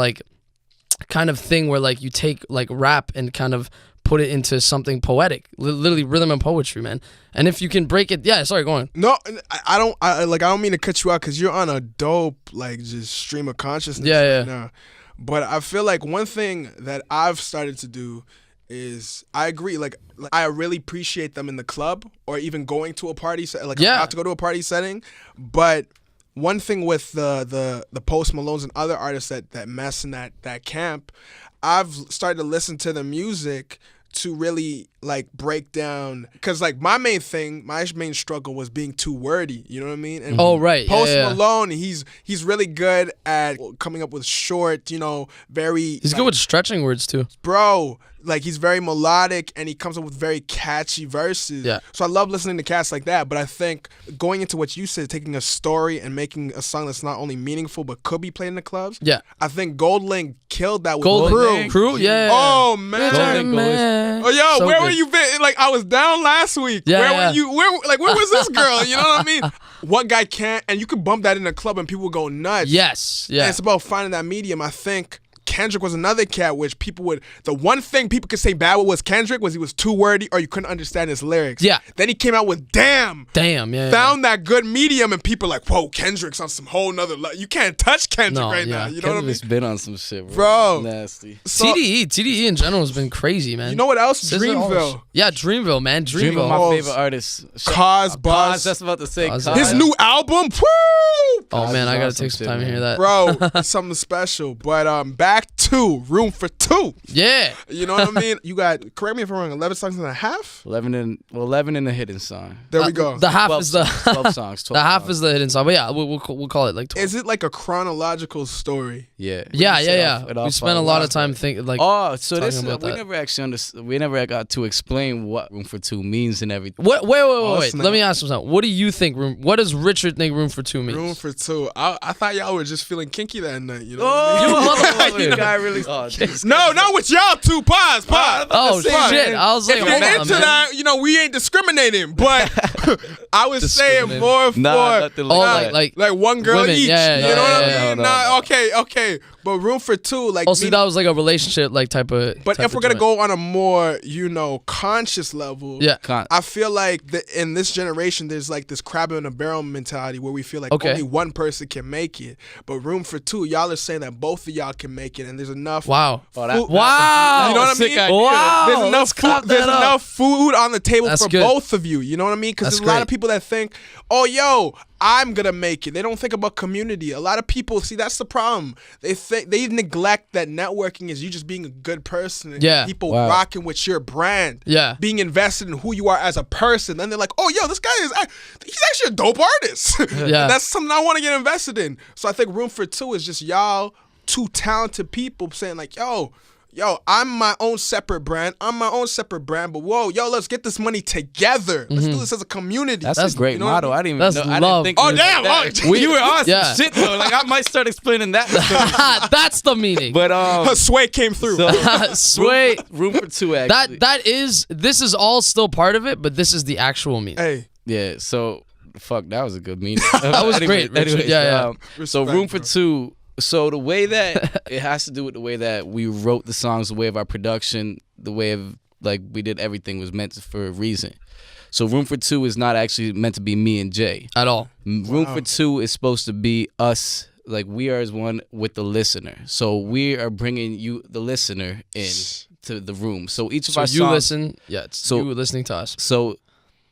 thing where like you take like rap and kind of put it into something poetic, literally rhythm and poetry, man. And if you can break it, sorry, go on. No, I don't mean to cut you out because you're on a dope like just stream of consciousness right now. But I feel like one thing that I've started to do is I agree. Like I really appreciate them in the club or even going to a party. Like I'm about to go to a party setting, but. One thing with the Post Malones and other artists that mess in that camp, I've started to listen to the music to really like break down, because like my main struggle was being too wordy, you know what I mean? And Post Malone, he's really good at coming up with short, you know, he's good with stretching words too, bro. Like he's very melodic and he comes up with very catchy verses. Yeah. So I love listening to cats like that. But I think going into what you said, taking a story and making a song that's not only meaningful but could be played in the clubs. Yeah. I think Goldlink killed that with Crew. Yeah. Oh man. Oh yo, so where were you been? Like I was down last week. Yeah. Where were you? Where was this girl? You know what I mean? What guy can't? And you could bump that in a club and people would go nuts. Yes. Yeah. And it's about finding that medium. I think Kendrick was another cat which people would. The one thing people could say bad with was Kendrick was he was too wordy or you couldn't understand his lyrics. Yeah. Then he came out with Damn. Yeah. Found that good medium and people like, whoa, Kendrick's on some whole nother level. You can't touch Kendrick now. You know Kendrick's what I mean? Been on some shit, bro. Nasty. So, TDE in general has been crazy, man. You know what else? Dreamville. Yeah, Dreamville, man. Dreamville. My favorite artist. Cause Buzz. That's about to say. His new album. Woo! Oh man, I gotta take some time to hear that, bro. Something special. But back to Room for Two. Yeah. You know what I mean? You got, correct me if I'm wrong, 11 songs and a half? 11 and a hidden song. There we go. The half 12, is the 12 songs. 12 the half songs. is the hidden song. But yeah, we'll call it like 12. Is it like a chronological story? Yeah. Yeah. We spent a lot of time thinking like. Oh, so this never actually understood. We never got to explain what Room for Two means and everything. Wait. Let me ask you something. What do you think what does Richard think Room for Two means? Room for Two. I thought y'all were just feeling kinky that night. You know what I mean? You guy really. No, not with y'all two. Pause. Oh shit! I was like, if you're into that, you know, we ain't discriminating, but I was saying more for like one girl women, each. Yeah, you know what I mean? Okay. But Room for Two, like. Also, that was like a relationship, like type of. But if we're gonna go on a more, conscious level, yeah, I feel like in this generation, there's like this crab in a barrel mentality where we feel like only one person can make it. But Room for Two, y'all are saying that both of y'all can make it, and there's enough. Wow. Wow. You know what I mean? Wow. There's enough food on the table for good. both of you. You know what I mean? Because there's a lot of people that think, oh, yo, I'm gonna make it. They don't think about community. A lot of people, see, that's the problem. They neglect that networking is you just being a good person and people rocking with your brand. Yeah. Being invested in who you are as a person. Then they're like, oh, yo, this guy he's actually a dope artist. Yeah. That's something I want to get invested in. So I think Room for Two is just y'all two talented people saying like, yo, I'm my own separate brand. But whoa, let's get this money together. Let's do this as a community. That's a great motto. I didn't even know. I love. didn't think. Oh, damn. Like you were on some shit though. Like I might start explaining that. That's the meaning. But Sway came through. Sway. Room for Two. Actually. This is all still part of it, but this is the actual meaning. Hey. Yeah. So fuck, that was a good meaning. That was great. Anyways, yeah. So Room for Two. So the way that it has to do with the way that we wrote the songs, the way of our production, the way of like we did everything was meant for a reason. So Room for Two is not actually meant to be me and Jay at all. Room for Two is supposed to be us, like we are as one with the listener. So we are bringing you, the listener, in to the room. So each of our songs, listen. Yeah, it's you listening to us. So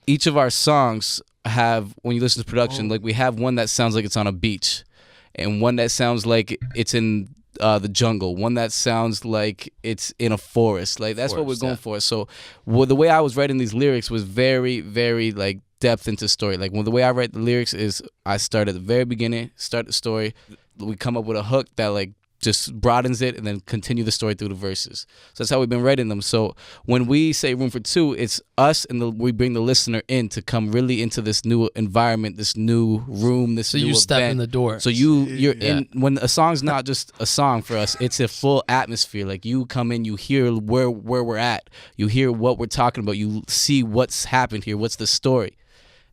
each of our songs have, when you listen to production, like we have one that sounds like it's on a beach. And one that sounds like it's in the jungle. One that sounds like it's in a forest. Like that's what we're going for. So the way I was writing these lyrics was very, very like depth into story. Like the way I write the lyrics is I start at the very beginning, start the story. We come up with a hook that like just broadens it and then continue the story through the verses. So that's how we've been writing them. So when we say Room for Two, it's us and we bring the listener in to come really into this new environment, this new room, this new event. So you step in the door. So you're in, when a song's not just a song for us, it's a full atmosphere. Like you come in, you hear where we're at, you hear what we're talking about, you see what's happened here, what's the story.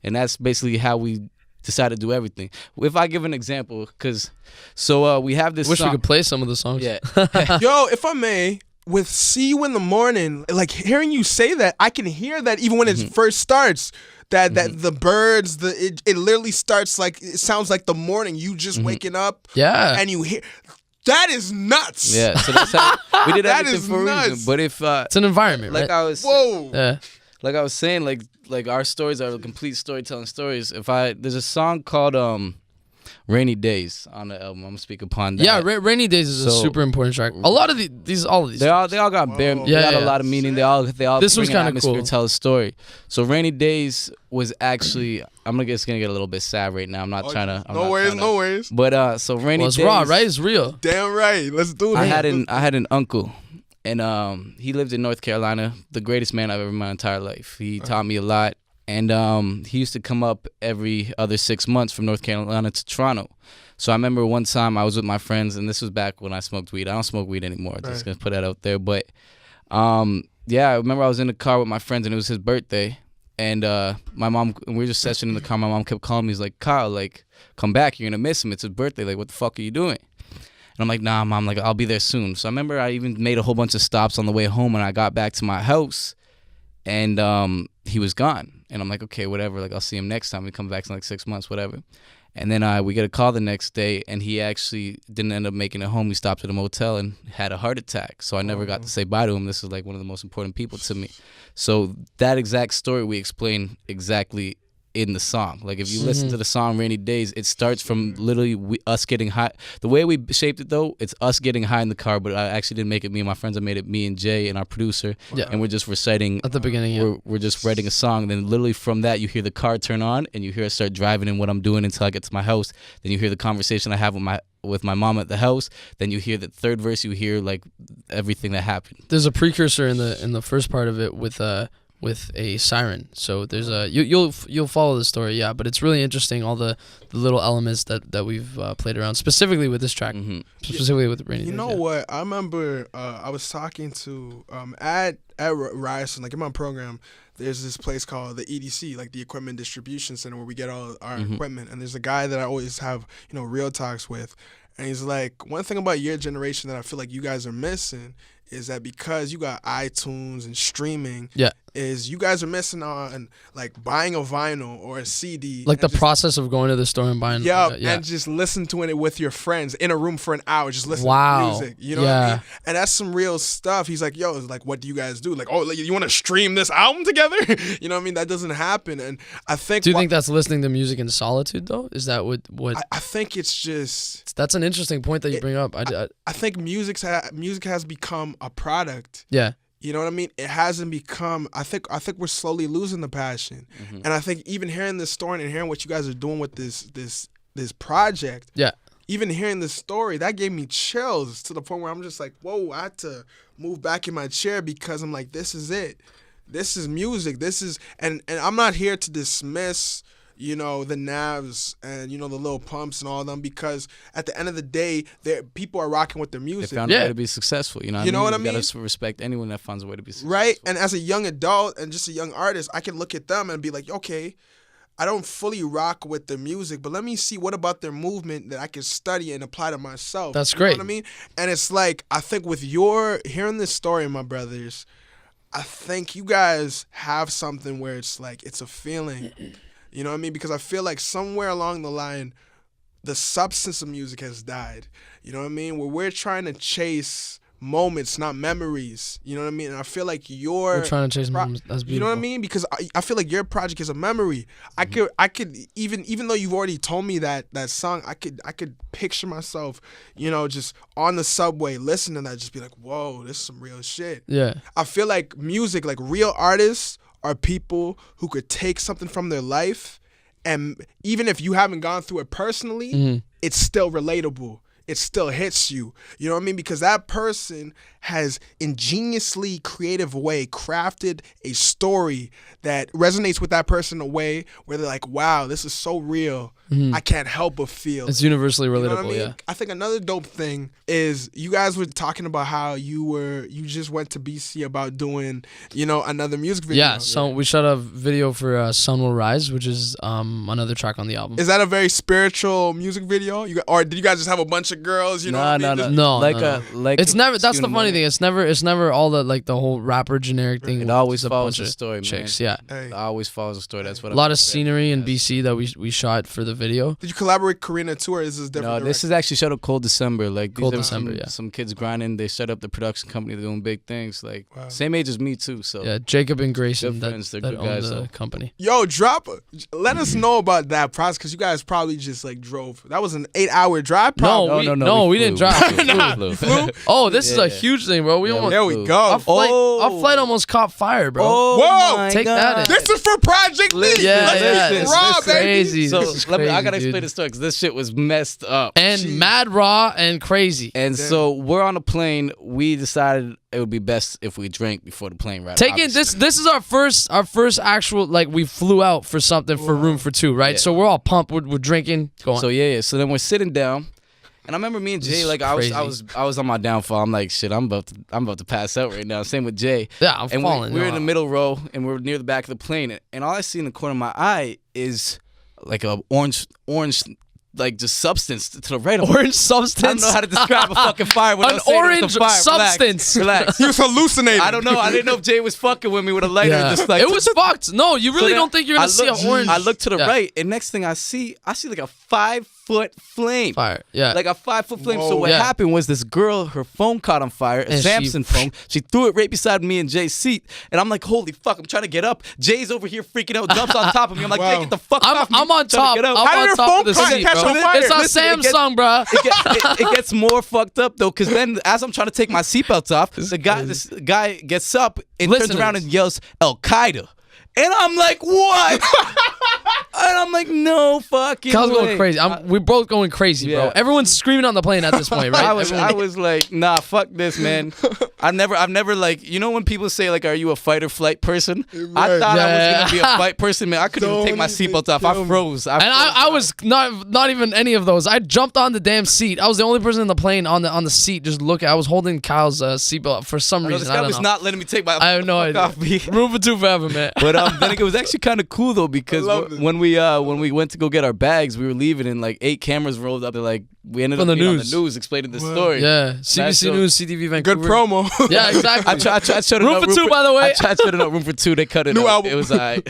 And that's basically how we decided to do everything. If I give an example, because we have this Wish song. we could play some of the songs. Yeah. Yo, if I may, with See You in the Morning, like hearing you say that, I can hear that even when it first starts. That the birds, it literally starts like, it sounds like the morning. You just waking up. Yeah. And you hear. That is nuts. Yeah, so that's how we did That everything is for a nuts. reason. But if it's an environment, like right? I was like I was saying, like our stories are complete storytelling stories. There's a song called Rainy Days on the album. I'm gonna speak upon that. Yeah, Rainy Days is a super important track. A lot of all of these. They all got a lot of meaning. They all this was kind of cool to tell a story. So Rainy Days was actually, I'm gonna get a little bit sad right now. I'm not trying to. No worries. But so Rainy Days. It's raw, right? It's real. Damn right. Let's do it. I had an uncle. And he lived in North Carolina, the greatest man I've ever met in my entire life. He taught me a lot. And he used to come up every other 6 months from North Carolina to Toronto. So I remember one time I was with my friends, and this was back when I smoked weed. I don't smoke weed anymore. Just going to put that out there. But, I remember I was in the car with my friends, and it was his birthday. And my mom, we were just sessioning in the car. My mom kept calling me. He's like, Kyle, like, come back. You're going to miss him. It's his birthday. Like, what the fuck are you doing? And I'm like, nah, Mom, like, I'll be there soon. So I remember I even made a whole bunch of stops on the way home, and I got back to my house, and he was gone. And I'm like, okay, whatever. Like, I'll see him next time. We come back in like 6 months, whatever. And then we get a call the next day, and he actually didn't end up making it home. He stopped at a motel and had a heart attack. So I never got to say bye to him. This is like one of the most important people to me. So that exact story we explain exactly in the song. Like if you listen to the song Rainy Days, it starts from literally us getting high. The way we shaped it though, it's us getting high in the car, but I actually didn't make it me and my friends. I made it me and Jay and our producer. Yeah. And we're just reciting at the beginning. We're just writing a song. Then literally from that you hear the car turn on and you hear us start driving in what I'm doing until I get to my house. Then you hear the conversation I have with my mom at the house. Then you hear the third verse, you hear like everything that happened. There's a precursor in the first part of it with a siren. So there's you'll follow the story, yeah, but it's really interesting, all the little elements that we've played around, specifically with this track, specifically with Rainy Days. You know what? I remember I was talking to at Ryerson, like in my program, there's this place called the EDC, like the Equipment Distribution Center, where we get all our equipment. And there's a guy that I always have, real talks with. And he's like, one thing about your generation that I feel like you guys are missing is that because you got iTunes and streaming, is you guys are missing on like buying a vinyl or a CD. Like the process of going to the store and buying. And just listen to it with your friends in a room for an hour, just listen to music. You know what I mean? And that's some real stuff. He's like, yo, it's like, what do you guys do? Like, oh, like, you want to stream this album together? You know what I mean? That doesn't happen. And I think. Do you think that's listening to music in solitude though? Is that what? I think it's just. That's an interesting point that you bring up. I think music has become a product. Yeah. You know what I mean? It hasn't become. I think we're slowly losing the passion, and I think even hearing this story and hearing what you guys are doing with this project, even hearing this story, that gave me chills to the point where I'm just like, whoa! I had to move back in my chair because I'm like, this is it. This is music. This is, and I'm not here to dismiss, you know, the Navs and, you know, the Lil Pumps and all of them, because at the end of the day, people are rocking with their music. They found a way to be successful. You know what I mean? You gotta respect anyone that finds a way to be successful. Right? And as a young adult and just a young artist, I can look at them and be like, okay, I don't fully rock with their music, but let me see what about their movement that I can study and apply to myself. That's great. You know what I mean? And it's like, I think with hearing this story, my brothers, I think you guys have something where it's like, it's a feeling. You know what I mean? Because I feel like somewhere along the line, the substance of music has died. You know what I mean? Where we're trying to chase moments, not memories. You know what I mean? And I feel like we're trying to chase moments. That's beautiful. You know what I mean? Because I feel like your project is a memory. I could even though you've already told me that song, I could picture myself, you know, just on the subway listening to that, just be like, whoa, this is some real shit. Yeah. I feel like music, like real artists, are people who could take something from their life, and even if you haven't gone through it personally, it's still relatable. It still hits you. You know what I mean? Because that person has ingeniously creative way crafted a story that resonates with that person in a way where they're like, wow, this is so real. I can't help but feel. It's universally relatable, you know what I mean? yeah. I think another dope thing is you guys were talking about how you just went to BC about doing, you know, another music video. Yeah, so we shot a video for Sun Will Rise, which is another track on the album. Is that a very spiritual music video? Or did you guys just have a bunch of girls? You know, No. Like it's never. That's the funny thing. It's never all the whole rapper generic thing. It always a follows bunch the of story, chicks. man. Yeah, it always follows the story. That's what a lot of scenery in BC that we shot for the video. Did you collaborate with Karina too, or is this different? No, this is actually shut up Cold December. Like Cold December, some kids grinding. They set up the production company. They're doing big things. Like same age as me too. So yeah, Jacob and Grayson they're that good own guys, the though. company. Yo, let us know about that process, because you guys probably just like drove. That was an 8-hour drive. Probably. No, we didn't drive. We flew. Oh, this is a huge thing, bro. We almost There we go. our flight almost caught fire, bro. Whoa, take that in. This is for Project Lee. Yeah, This is this raw, is baby. crazy. So This is I crazy, gotta explain dude. the story because this shit was messed up. And mad raw and crazy. And so we're on a plane. We decided it would be best if we drank before the plane ride. Taking this is our first actual, like, we flew out for something for room for two, right? Yeah. So we're all pumped. We're drinking. Go on. So yeah. So then we're sitting down, and I remember me and Jay, like I was on my downfall. I'm like, shit, I'm about to pass out right now. Same with Jay. Yeah, I'm and falling. We're in the middle row, and we're near the back of the plane, and all I see in the corner of my eye is like a orange. Like just substance to the right of Orange substance. I don't know how to describe a fucking fire without An saying orange it's a fire. substance. Relax. He was hallucinating. I don't know. I didn't know if Jay was fucking with me with a lighter. Yeah. Just like It was fucked. No, you really then don't think you're gonna see an orange? I look to the Yeah. right, and next thing I see like a 5-foot flame. Fire. Yeah. Like a 5-foot flame. Whoa. So what Yeah. happened was this girl, her phone caught on fire, a And she- Samsung phone. She threw it right beside me and Jay's seat, and I'm like, holy fuck! I'm trying to get up. Jay's over here freaking out, jumps on top of me. I'm like, Wow. Jay, get the fuck off me. I'm on Trying to top. get up. I'm How did on your top phone of the catch seat, on bro. fire? It's our Listen, it gets- Samsung, bro. It gets more fucked up though, because then as I'm trying to take my seatbelt off, this guy gets up and Listen turns to around this. and yells Al Qaeda, and I'm like, what? And I'm like, no fucking Kyle's way. going crazy. We're both going crazy, bro. Yeah. Everyone's screaming on the plane at this point, right? I was like, nah, fuck this, man. I've never like, you know when people say like, are you a fight or flight person? I thought I was gonna be a fight person, man. I couldn't even take my seatbelt off. I froze. And I was not even any of those. I jumped on the damn seat. I was the only person in the plane on the seat just looking. I was holding Kyle's seatbelt for some reason. This I guy don't was know. not letting me take my I have no fuck idea. off me. Room for two forever, man. But then it was actually kind of cool though, because love it. when we when we went to go get our bags, we were leaving and like 8 cameras rolled up. They're like, we ended up being on the news explaining the story. Yeah, CBC News, CTV Vancouver. Good promo. Yeah, exactly. I tried shutting Room up for two, by the way. I tried shutting up Room for Two. They cut it New up. album. It was alright.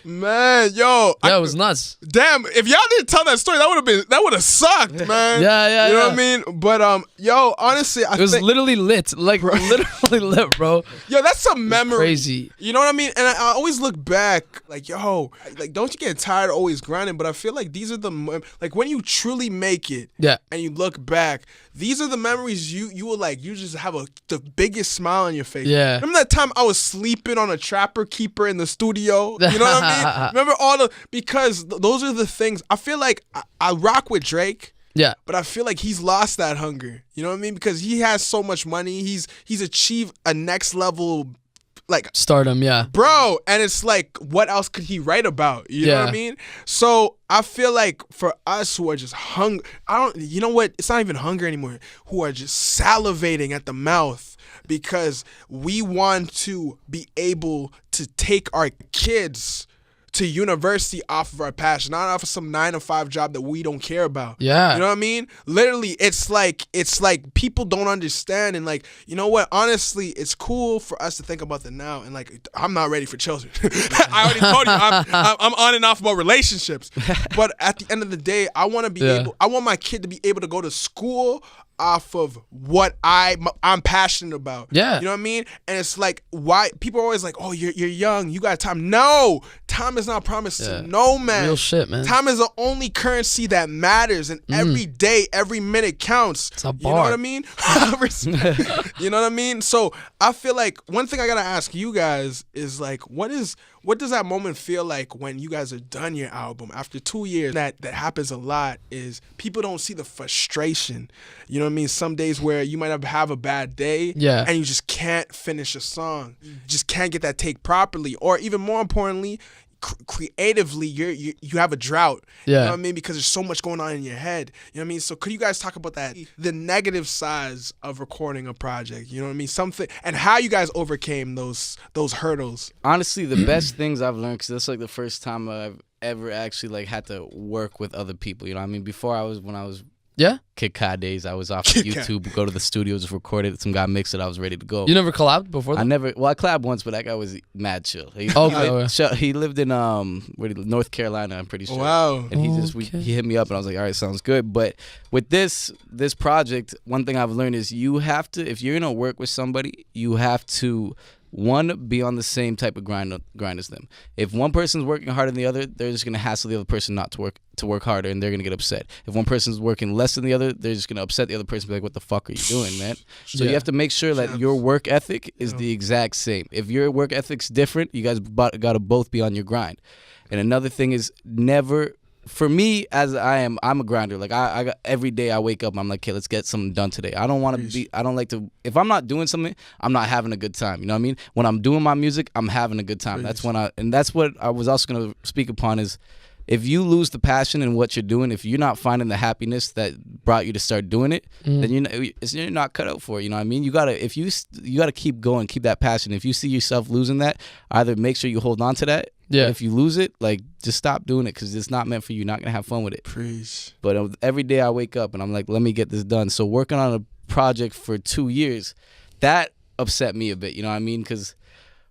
Man, yo. Yeah, it was nuts. Damn, if y'all didn't tell that story, that would have sucked, man. Yeah, You know yeah. what I mean? But yo, honestly, It was literally lit. Like, literally lit, bro. Yo, that's a memory. Crazy. You know what I mean? And I always look back, like, yo, like, don't you get tired of always grinding? But I feel like these are like, when you truly make it, Yeah. and you look back, these are the memories you will like. You just have the biggest smile on your face. Yeah. Remember that time I was sleeping on a trapper keeper in the studio? You know what I mean? Remember because those are the things. I feel like I rock with Drake. Yeah. But I feel like he's lost that hunger. You know what I mean? Because he has so much money. He's achieved a next level, like, Stardom, yeah. bro. And it's like, what else could he write about? You know what I mean? So I feel like for us who are just you know what? It's not even hunger anymore. Who are just salivating at the mouth because we want to be able to take our kids to university off of our passion, not off of some 9-to-5 job that we don't care about. Yeah. You know what I mean? Literally, it's like people don't understand, and like, you know what? Honestly, it's cool for us to think about the now, and like, I'm not ready for children. I already told you, I'm on and off about relationships. But at the end of the day, I want to be able. I want my kid to be able to go to school off of what I'm passionate about. Yeah. You know what I mean? And it's like, why people are always like, oh, you're young, you got time. No, time is not promised to no man. Real shit, man. Time is the only currency that matters, and every day, every minute counts. It's a You know bar. what I mean? You know what I mean? So I feel like one thing I gotta ask you guys is like, what does that moment feel like when you guys are done your album after 2 years? That happens a lot is people don't see the frustration. You know what I mean? Some days where you might have a bad day, and you just can't finish a song, you just can't get that take properly, or even more importantly, creatively you have a drought. You know what I mean? Because there's so much going on in your head. You know what I mean? So could you guys talk about that, the negative sides of recording a project? You know what I mean? Something, and how you guys overcame those hurdles. Honestly, the best things I've learned, because that's like the first time I've ever actually like had to work with other people. You know what I mean? Before when I was Kid Kat days, I was off of YouTube, go to the studio, just record it. Some guy mixed it, I was ready to go. You never collabed before that? I collabed once, but that guy was mad chill. He lived in North Carolina, I'm pretty sure. Wow. And he hit me up and I was like, all right, sounds good. But with this project, one thing I've learned is you have to, if you're gonna work with somebody, you have to, one, be on the same type of grind as them. If one person's working harder than the other, they're just gonna hassle the other person not to work harder, and they're gonna get upset. If one person's working less than the other, they're just gonna upset the other person, and be like, "What the fuck are you doing, man?" So you have to make sure that your work ethic is the exact same. If your work ethic's different, you guys gotta both be on your grind. And another thing is never. For me, as I'm a grinder. Like I got, every day I wake up, I'm like, okay, let's get something done today. I don't want to be. I don't like to. If I'm not doing something, I'm not having a good time. You know what I mean? When I'm doing my music, I'm having a good time. That's when that's what I was also gonna speak upon is, if you lose the passion in what you're doing, if you're not finding the happiness that brought you to start doing it, then you're not cut out for it. You know what I mean? You gotta keep going, keep that passion. If you see yourself losing that, either make sure you hold on to that. Yeah. And if you lose it, like, just stop doing it because it's not meant for you. You're not gonna have fun with it. Preach. But every day I wake up and I'm like, let me get this done. So working on a project for 2 years, that upset me a bit. You know what I mean? Because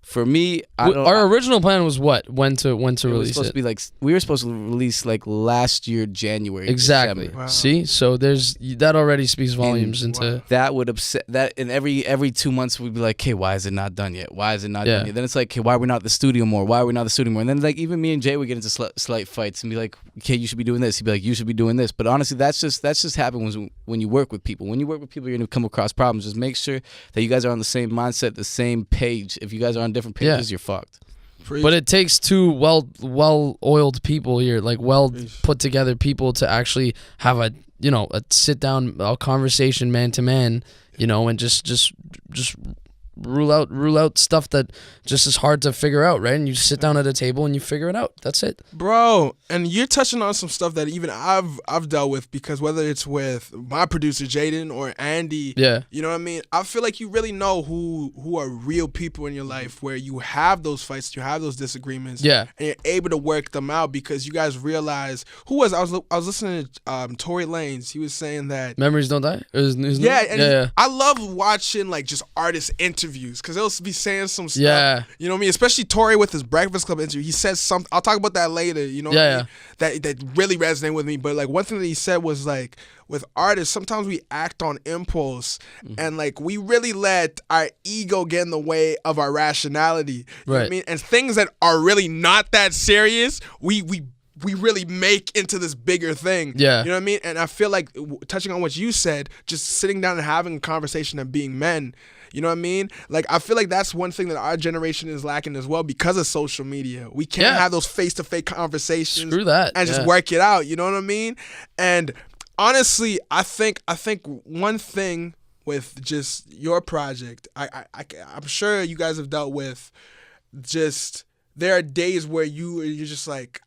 for me, our original plan was what? When to release it? We were supposed to release like last year, January. Exactly. Wow. See, so that already speaks volumes into that. Would upset that, and every 2 months we'd be like, okay, why is it not done yet? Why is it not done yet? Then it's like, okay, why are we not at the studio more? Why are we not at the studio more? And then like even me and Jay would get into slight fights and be like, okay, you should be doing this. He'd be like, you should be doing this. But honestly, that's just happens when you work with people. When you work with people, you're gonna come across problems. Just make sure that you guys are on the same mindset, the same page. If you guys are on different pages, you're fucked. But it takes two well-oiled people here, like put together people to actually have a sit down, a conversation man to man, and just rule out stuff that just is hard to figure out, right? And you sit down at a table and you figure it out. That's it, bro. And you're touching on some stuff that even I've dealt with, because whether it's with my producer Jaden or Andy, yeah, you know what I mean. I feel like you really know who are real people in your life, where you have those fights, you have those disagreements, yeah, and you're able to work them out because you guys realize I was listening to Tory Lanez. He was saying that memories don't die. Yeah. I love watching like just artist interviews, because they'll be saying some stuff. Yeah. You know what I mean? Especially Tory with his Breakfast Club interview. He said something. I'll talk about that later. You know what I mean? That really resonated with me. But like one thing that he said was like, with artists, sometimes we act on impulse, and like we really let our ego get in the way of our rationality. You know what I mean? And things that are really not that serious, we really make into this bigger thing. Yeah. You know what I mean? And I feel like, touching on what you said, just sitting down and having a conversation and being men, you know what I mean? Like, I feel like that's one thing that our generation is lacking as well because of social media. We can't have those face-to-face conversations. Screw that. And just work it out, you know what I mean? And honestly, I think one thing with just your project, I'm sure you guys have dealt with just... There are days where you're just like,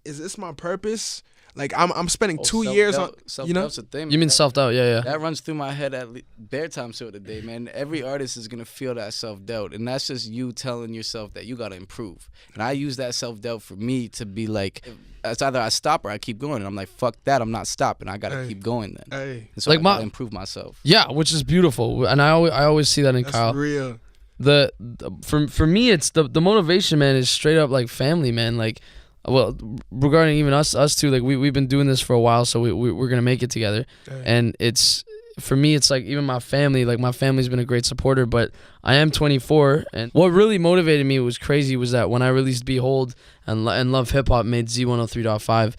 is this my purpose? Like I'm spending 2 years on, you know? Self-doubt's a thing. You mean self-doubt? Yeah. That runs through my head at bare times throughout the day, man. Every artist is gonna feel that self-doubt, and that's just you telling yourself that you gotta improve. And I use that self-doubt for me to be like, it's either I stop or I keep going. And I'm like, fuck that, I'm not stopping. I gotta keep going then. And so like I gotta improve myself. Yeah, which is beautiful, and I always see that in That's Kyle. real. For me, it's the motivation, man, is straight up like family, man. Like, well, regarding even us two, like we've been doing this for a while, so we're gonna make it together. And it's, for me, it's like even my family, like my family's been a great supporter, but I am 24, and what really motivated me was that when I released Behold and Love Hip Hop made Z103.5.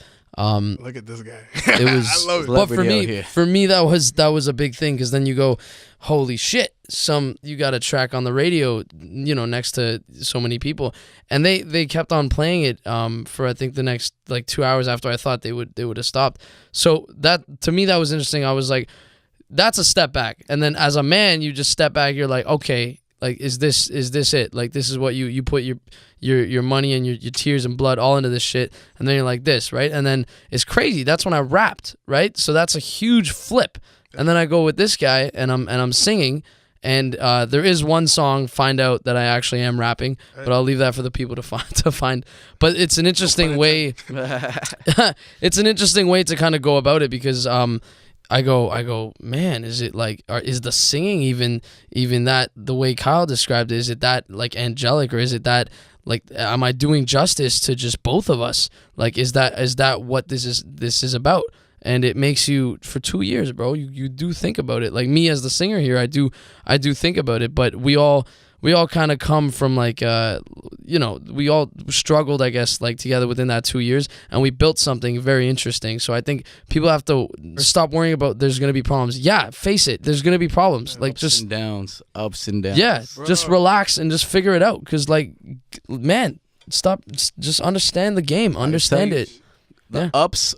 Look at this guy. It was, I love it. But for me, that was a big thing, because then you go, holy shit, you got a track on the radio, you know, next to so many people, and they kept on playing it for I think the next like 2 hours after I thought they would have stopped. So that, to me, that was interesting. I was like, that's a step back, and then as a man, you just step back. You're like, okay, like is this it? Like this is what you put your money and your tears and blood all into this shit, and then you're like this, right? And then it's crazy. That's when I rapped, right? So that's a huge flip. And then I go with this guy, and I'm singing, and there is one song, Find Out, that I actually am rapping, but I'll leave that for the people to find. But it's an interesting way. It's an interesting way to kind of go about it, because I go, man, is it like, is the singing even that the way Kyle described it? Is it that like angelic, or is it that like, am I doing justice to just both of us? Like, is that what this is about? And it makes you, for 2 years, bro, you do think about it. Like me as the singer here, I do think about it. But we all kind of come from like, you know, we all struggled, I guess, like together within that 2 years, and we built something very interesting. So I think people have to stop worrying about there's gonna be problems. Yeah, face it, there's gonna be problems. Like ups and downs. Yeah, bro. Just relax and just figure it out. Cause like, man, stop. Just understand the game. Understand it. The ups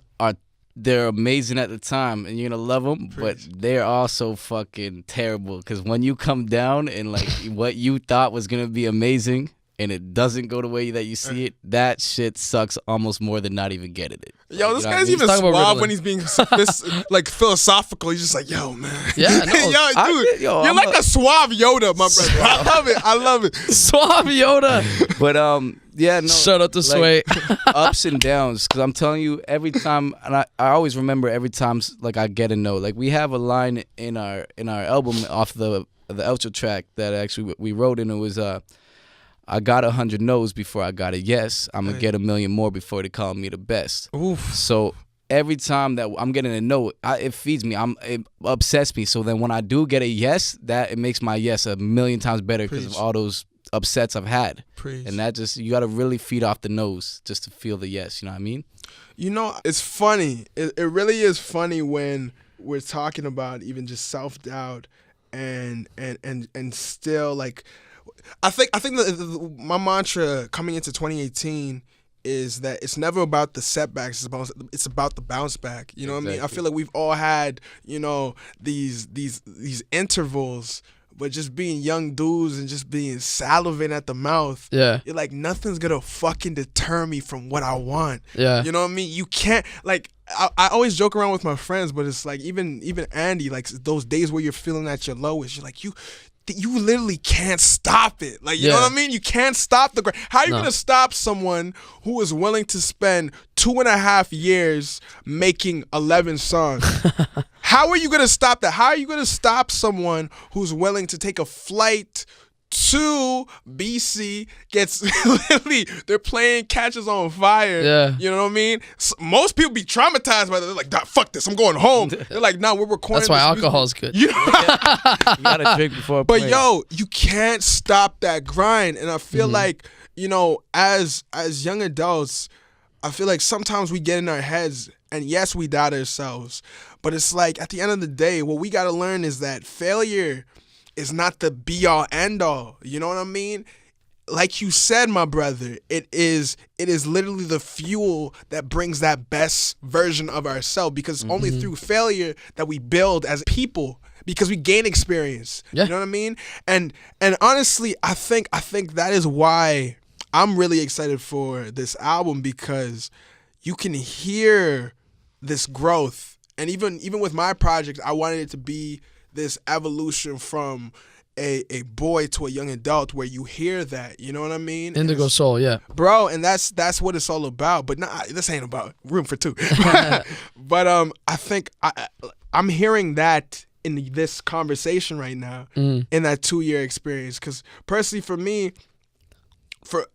they're amazing at the time, and you're gonna love them, but they're also fucking terrible, because when you come down and like what you thought was gonna be amazing and it doesn't go the way that you see it, that shit sucks almost more than not even getting it. Yo, this guy's even suave when he's being like philosophical. He's just like, yo, man. Yeah, no, dude, you're like a suave Yoda, my brother. I love it. Suave Yoda. But yeah, no. Shout out to Sway. Ups and downs, because I'm telling you, every time, and I always remember every time, like I get a no. Like we have a line in our album off the outro track that actually we wrote, and it was I got 100 no's before I got a yes. I'm gonna get 1,000,000 more before they call me the best. Oof. So every time that I'm getting a no, it feeds me. It upsets me. So then when I do get a yes, it makes my yes 1,000,000 times better because of all those upsets I've had. And that just, you gotta really feed off the no's just to feel the yes. You know what I mean? You know, it's funny. It really is funny when we're talking about even just self-doubt and still like. I think my mantra coming into 2018 is that it's never about the setbacks. It's about the bounce back. You know what I mean? I feel like we've all had, you know, these intervals but just being young dudes and just being salivating at the mouth. Yeah. You're like, nothing's gonna fucking deter me from what I want. Yeah. You know what I mean? You can't, like, I always joke around with my friends, but it's like, even Andy, like, those days where you're feeling at your lowest, you're like, you literally can't stop it. Like, you know what I mean? You can't stop the grind. How are you going to stop someone who is willing to spend 2.5 years making 11 songs? How are you going to stop that? How are you going to stop someone who's willing to take a flight to BC, gets literally, they're playing Catches on Fire. Yeah. You know what I mean? Most people be traumatized by that. They're like, nah, fuck this, I'm going home. They're like, nah, we're recording. That's why this alcohol is good. You know? You gotta drink before. But yo, you can't stop that grind. And I feel like, you know, as young adults, I feel like sometimes we get in our heads, and yes, we doubt ourselves. But it's like, at the end of the day, what we gotta learn is that failure is not the be-all, end-all. You know what I mean? Like you said, my brother, it is literally the fuel that brings that best version of ourselves, because it's only through failure that we build as people, because we gain experience. Yeah. You know what I mean? And honestly, I think that is why I'm really excited for this album, because you can hear this growth. And even with my project, I wanted it to be this evolution from a boy to a young adult, where you hear that, you know what I mean? Indigo Soul, yeah. Bro, and that's what it's all about. But this ain't about Room for Two. But I think I'm hearing that in this conversation right now, in that 2-year experience. Because personally, for me,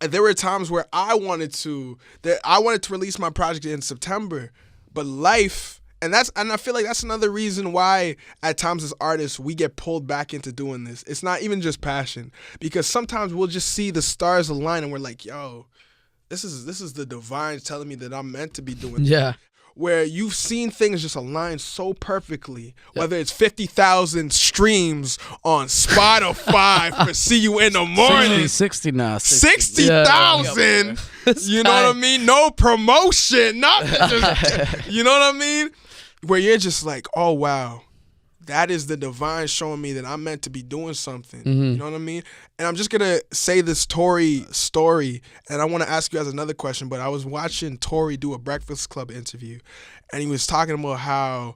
there were times where I wanted to release my project in September, but life. And I feel like that's another reason why at times as artists we get pulled back into doing this. It's not even just passion, because sometimes we'll just see the stars align and we're like, yo, this is the divine telling me that I'm meant to be doing this. Yeah. Where you've seen things just align so perfectly, whether it's 50,000 streams on Spotify for See You in the Morning. 60 now. 60,000. You know what I mean? No promotion, nothing. You know what I mean? Where you're just like, oh, wow, that is the divine showing me that I'm meant to be doing something. You know what I mean? And I'm just going to say this Tory story, and I want to ask you guys another question, but I was watching Tory do a Breakfast Club interview, and he was talking about how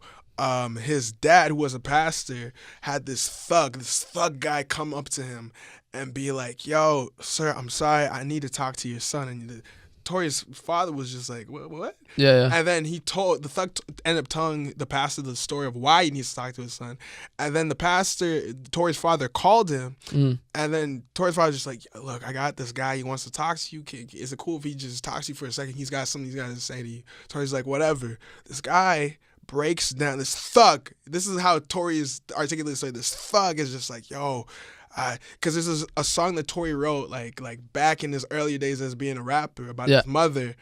his dad, who was a pastor, had this thug guy come up to him and be like, yo, sir, I'm sorry, I need to talk to your son. And Tory's father was just like, what? Yeah. And then the thug ended up telling the pastor the story of why he needs to talk to his son. And then the pastor, Tory's father, called him. And then Tory's father was just like, look, I got this guy. He wants to talk to you. Is it cool if he just talks to you for a second? He's got something he's got to say to you. Tory's like, whatever. This guy breaks down, this thug. This is how Tory is articulated. So this thug is just like, yo, because this is a song that Tory wrote like back in his earlier days as being a rapper about his mother,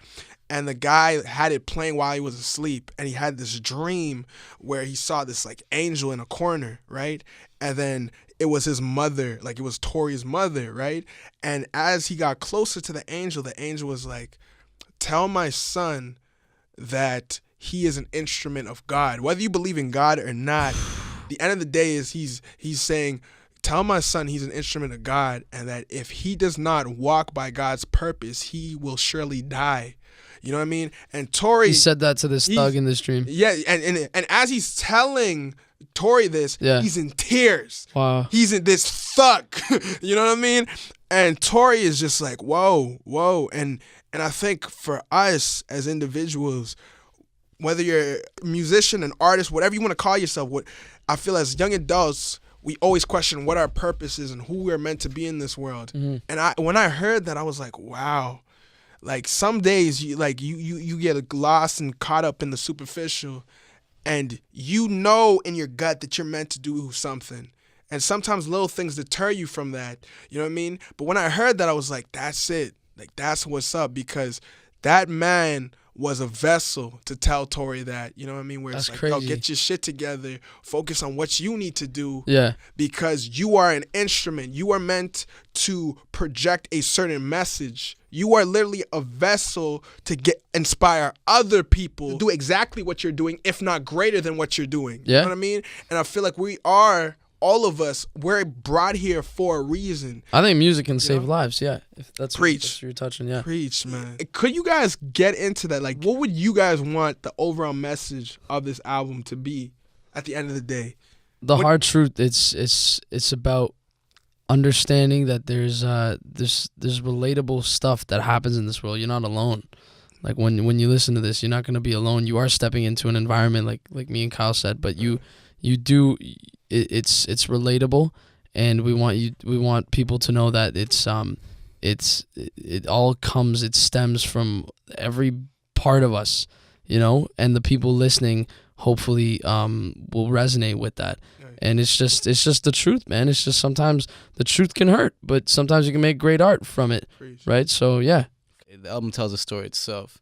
and the guy had it playing while he was asleep, and he had this dream where he saw this like angel in a corner, right? And then it was his mother, like it was Tory's mother, right? And as he got closer to the angel was like, tell my son that he is an instrument of God. Whether you believe in God or not, the end of the day is he's saying, tell my son he's an instrument of God, and that if he does not walk by God's purpose, he will surely die. You know what I mean? And Tory, He said that to this thug in this dream. Yeah, and as he's telling Tory this, he's in tears. Wow. He's in this thug. You know what I mean? And Tory is just like, whoa. And I think for us as individuals, whether you're a musician, an artist, whatever you want to call yourself, I feel as young adults, we always question what our purpose is and who we're meant to be in this world. And when I heard that, I was like, wow. Like some days you get lost and caught up in the superficial, and you know in your gut that you're meant to do something. And sometimes little things deter you from that. You know what I mean? But when I heard that, I was like, that's it. Like, that's what's up, because that man was a vessel to tell Tory that, you know what I mean? Where That's it's like, crazy. yo, get your shit together, focus on what you need to do. Yeah. Because you are an instrument. You are meant to project a certain message. You are literally a vessel to inspire other people to do exactly what you're doing, if not greater than what you're doing. Yeah. You know what I mean? And I feel like we are all of us, we're brought here for a reason. I think music can save lives. Yeah, if that's Preach. what you're touching. Yeah, Preach, man. Could you guys get into that? Like, what would you guys want the overall message of this album to be at the end of the day? the hard truth. It's about understanding that there's relatable stuff that happens in this world. You're not alone. Like when you listen to this, you're not gonna be alone. You are stepping into an environment like me and Kyle said, but it's relatable, and we want people to know that it stems from every part of us, and the people listening hopefully will resonate with that. And it's just the truth, man. It's just sometimes the truth can hurt, but sometimes you can make great art from it, right? So yeah. The album tells a story itself.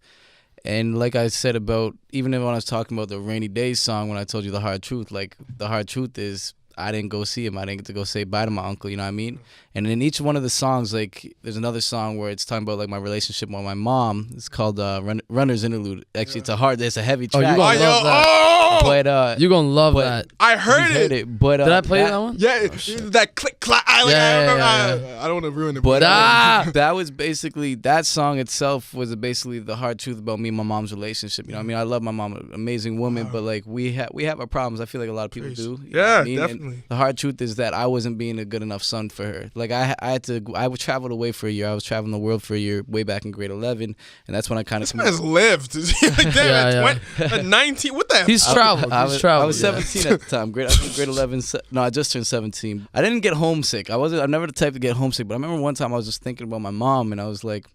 And like I said about, even when I was talking about the Rainy Days song, when I told you the hard truth, like the hard truth is I didn't go see him. I didn't get to go say bye to my uncle, you know what I mean? And in each one of the songs, like there's another song where it's talking about like my relationship with my mom. It's called Runner's Interlude. Actually, it's a heavy track. Oh, you're gonna love that. But you're gonna love that. I heard it. But did I play that one? Yeah, that click clack. I don't want to ruin it. But that was basically, that song itself was basically the hard truth about me and my mom's relationship. You know what I mean? I love my mom, an amazing woman, but like we have our problems. I feel like a lot of people do. You know what I mean? Definitely. And the hard truth is that I wasn't being a good enough son for her. Like I traveled away for a year. I was traveling the world for a year way back in grade 11, and that's when I kind of. This man's lived. At 19, what the hell? He's traveled. I was 17 at the time. Grade 11. No, I just turned 17. I didn't get homesick. I'm never the type to get homesick, but I remember one time I was just thinking about my mom, and I was like,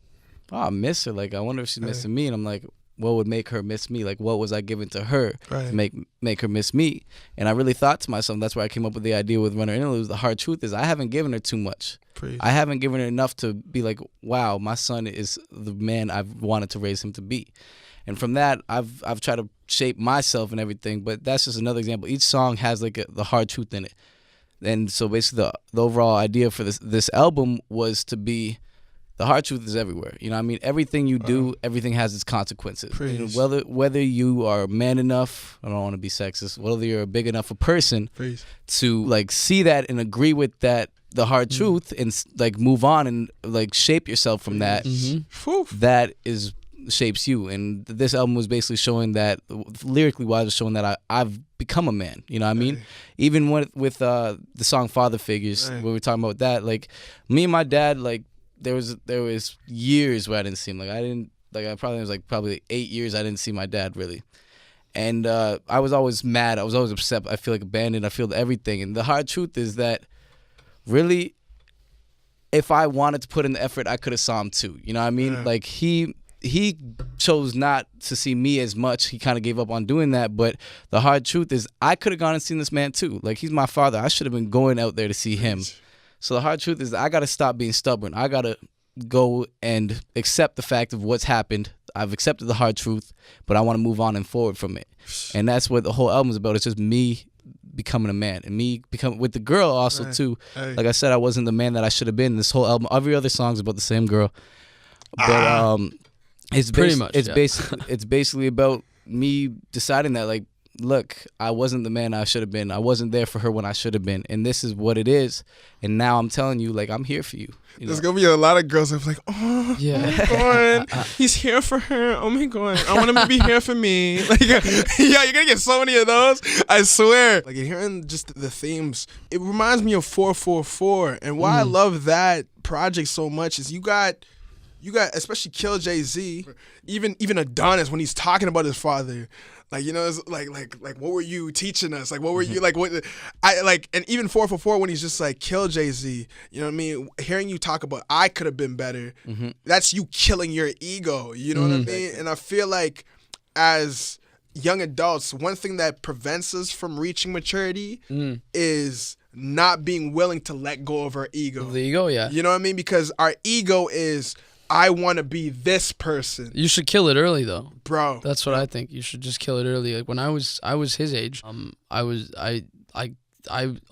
oh, I miss her. Like, I wonder if she's missing me. And I'm like, what would make her miss me? Like, what was I giving to her to make her miss me? And I really thought to myself, that's where I came up with the idea with Runner Interludes. The hard truth is I haven't given her too much. I haven't given her enough to be like, wow, my son is the man I've wanted to raise him to be. And from that, I've tried to shape myself and everything, but that's just another example. Each song has like the hard truth in it. And so basically the overall idea for this album was to be, the hard truth is everywhere. You know what I mean? Everything you do, everything has its consequences. You know, whether you are man enough, I don't want to be sexist, whether you're a big enough a person to like see that and agree with that, the hard truth, and like move on and like shape yourself from that, that is shapes you. And this album was basically showing that, lyrically wise, was showing that I've become a man. You know what I mean? Even with the song Father Figures, when we were talking about that, like me and my dad, like there was years where I didn't see him. Like I probably 8 years I didn't see my dad really. And I was always mad. I was always upset. I feel like abandoned. I feel everything. And the hard truth is that really, if I wanted to put in the effort, I could have saw him too. You know what I mean? Like he chose not to see me as much. He kind of gave up on doing that. But the hard truth is I could have gone and seen this man too. Like, he's my father. I should have been going out there to see him. So the hard truth is I got to stop being stubborn. I got to go and accept the fact of what's happened. I've accepted the hard truth, but I want to move on and forward from it. And that's what the whole album is about. It's just me becoming a man, and me becoming with the girl also too. Like I said, I wasn't the man that I should have been. This whole album, every other song is about the same girl. But it's basically about me deciding that, like, look, I wasn't the man I should have been. I wasn't there for her when I should have been, and this is what it is. And now I'm telling you, like, I'm here for you. There's gonna be a lot of girls that are like, oh my god, he's here for her. Oh my god, I want him to be here for me. Like, yeah, you're gonna get so many of those. I swear. Like, hearing just the themes, it reminds me of 444. And why I love that project so much is you got especially Kill Jay-Z, even Adonis, when he's talking about his father. Like, you know, it's like what were you teaching us? Like, what were you like? What I like, and even 444 when he's just like, kill Jay-Z. You know what I mean? Hearing you talk about I could have been better. That's you killing your ego. You know what I mean? And I feel like as young adults, one thing that prevents us from reaching maturity is not being willing to let go of our ego. The ego, yeah. You know what I mean? Because our ego is, I want to be this person. You should kill it early, though, bro. That's what I think. You should just kill it early. Like, when I was his age, I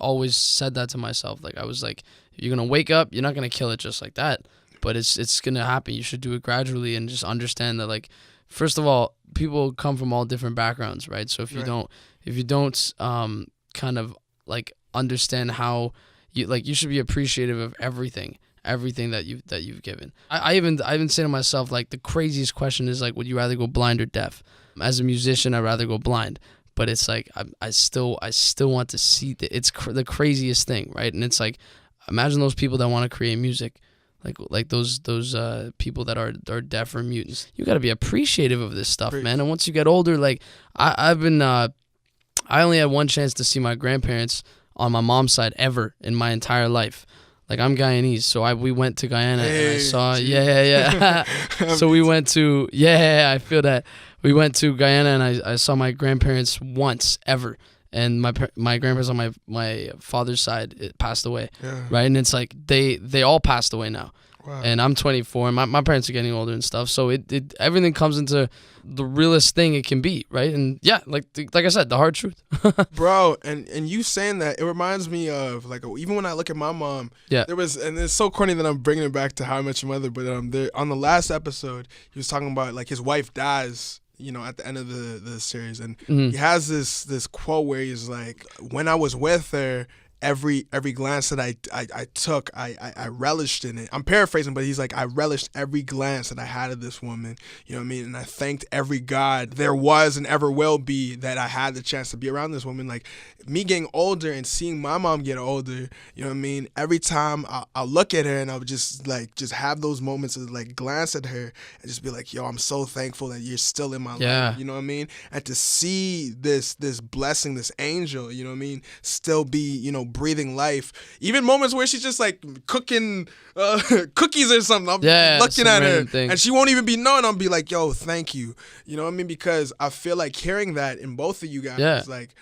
always said that to myself. Like, I was like, you're gonna wake up, you're not gonna kill it just like that, but it's gonna happen. You should do it gradually and just understand that, like, first of all, people come from all different backgrounds, right? So if you don't kind of like understand how you should be appreciative of everything that you've given. I even say to myself, like, the craziest question is like, would you rather go blind or deaf? As a musician, I'd rather go blind, but it's like I still want to see it's the craziest thing, right? And it's like, imagine those people that want to create music, like those people that are deaf or mutants. You got to be appreciative of this stuff, man. And once you get older, like I only had one chance to see my grandparents on my mom's side ever in my entire life. Like, I'm Guyanese, so we went to Guyana and I saw, so we went to, I feel that. We went to Guyana and I saw my grandparents once ever. And my grandparents on my father's side, it passed away, right? And it's like, they all passed away now. Wow. And I'm 24, and my parents are getting older and stuff. So it everything comes into the realest thing it can be, right? And yeah, like I said, the hard truth. Bro, and you saying that, it reminds me of, like, even when I look at my mom, there was, and it's so corny that I'm bringing it back to How I Met Your Mother, but there, on the last episode, he was talking about, like, his wife dies, you know, at the end of the series, and he has this quote where he's like, when I was with her, every glance that I took, I relished in it. I'm paraphrasing, but he's like, I relished every glance that I had of this woman. You know what I mean? And I thanked every God there was and ever will be that I had the chance to be around this woman. Like, me getting older and seeing my mom get older, you know what I mean? Every time I'll look at her and I would just have those moments of, like, glance at her and just be like, yo, I'm so thankful that you're still in my life. You know what I mean? And to see this blessing, this angel, you know what I mean, still be, you know, breathing life. Even moments where she's just like cooking cookies or something. I'm looking at her and she won't even be knowing. I'll be like, yo, thank you. You know what I mean? Because I feel like hearing that in both of you guys is like,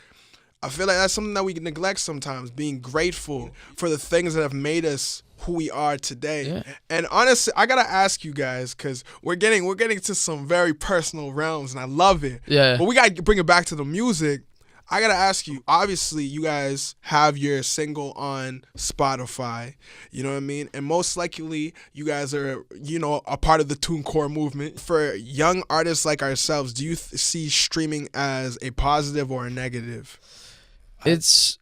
I feel like that's something that we neglect sometimes, being grateful for the things that have made us who we are today. And honestly, I gotta ask you guys, because we're getting to some very personal realms and I love it. But we gotta bring it back to the music. I gotta ask you, obviously you guys have your single on Spotify, you know what I mean? And most likely you guys are, you know, a part of the TuneCore movement. For young artists like ourselves, do you see streaming as a positive or a negative? It's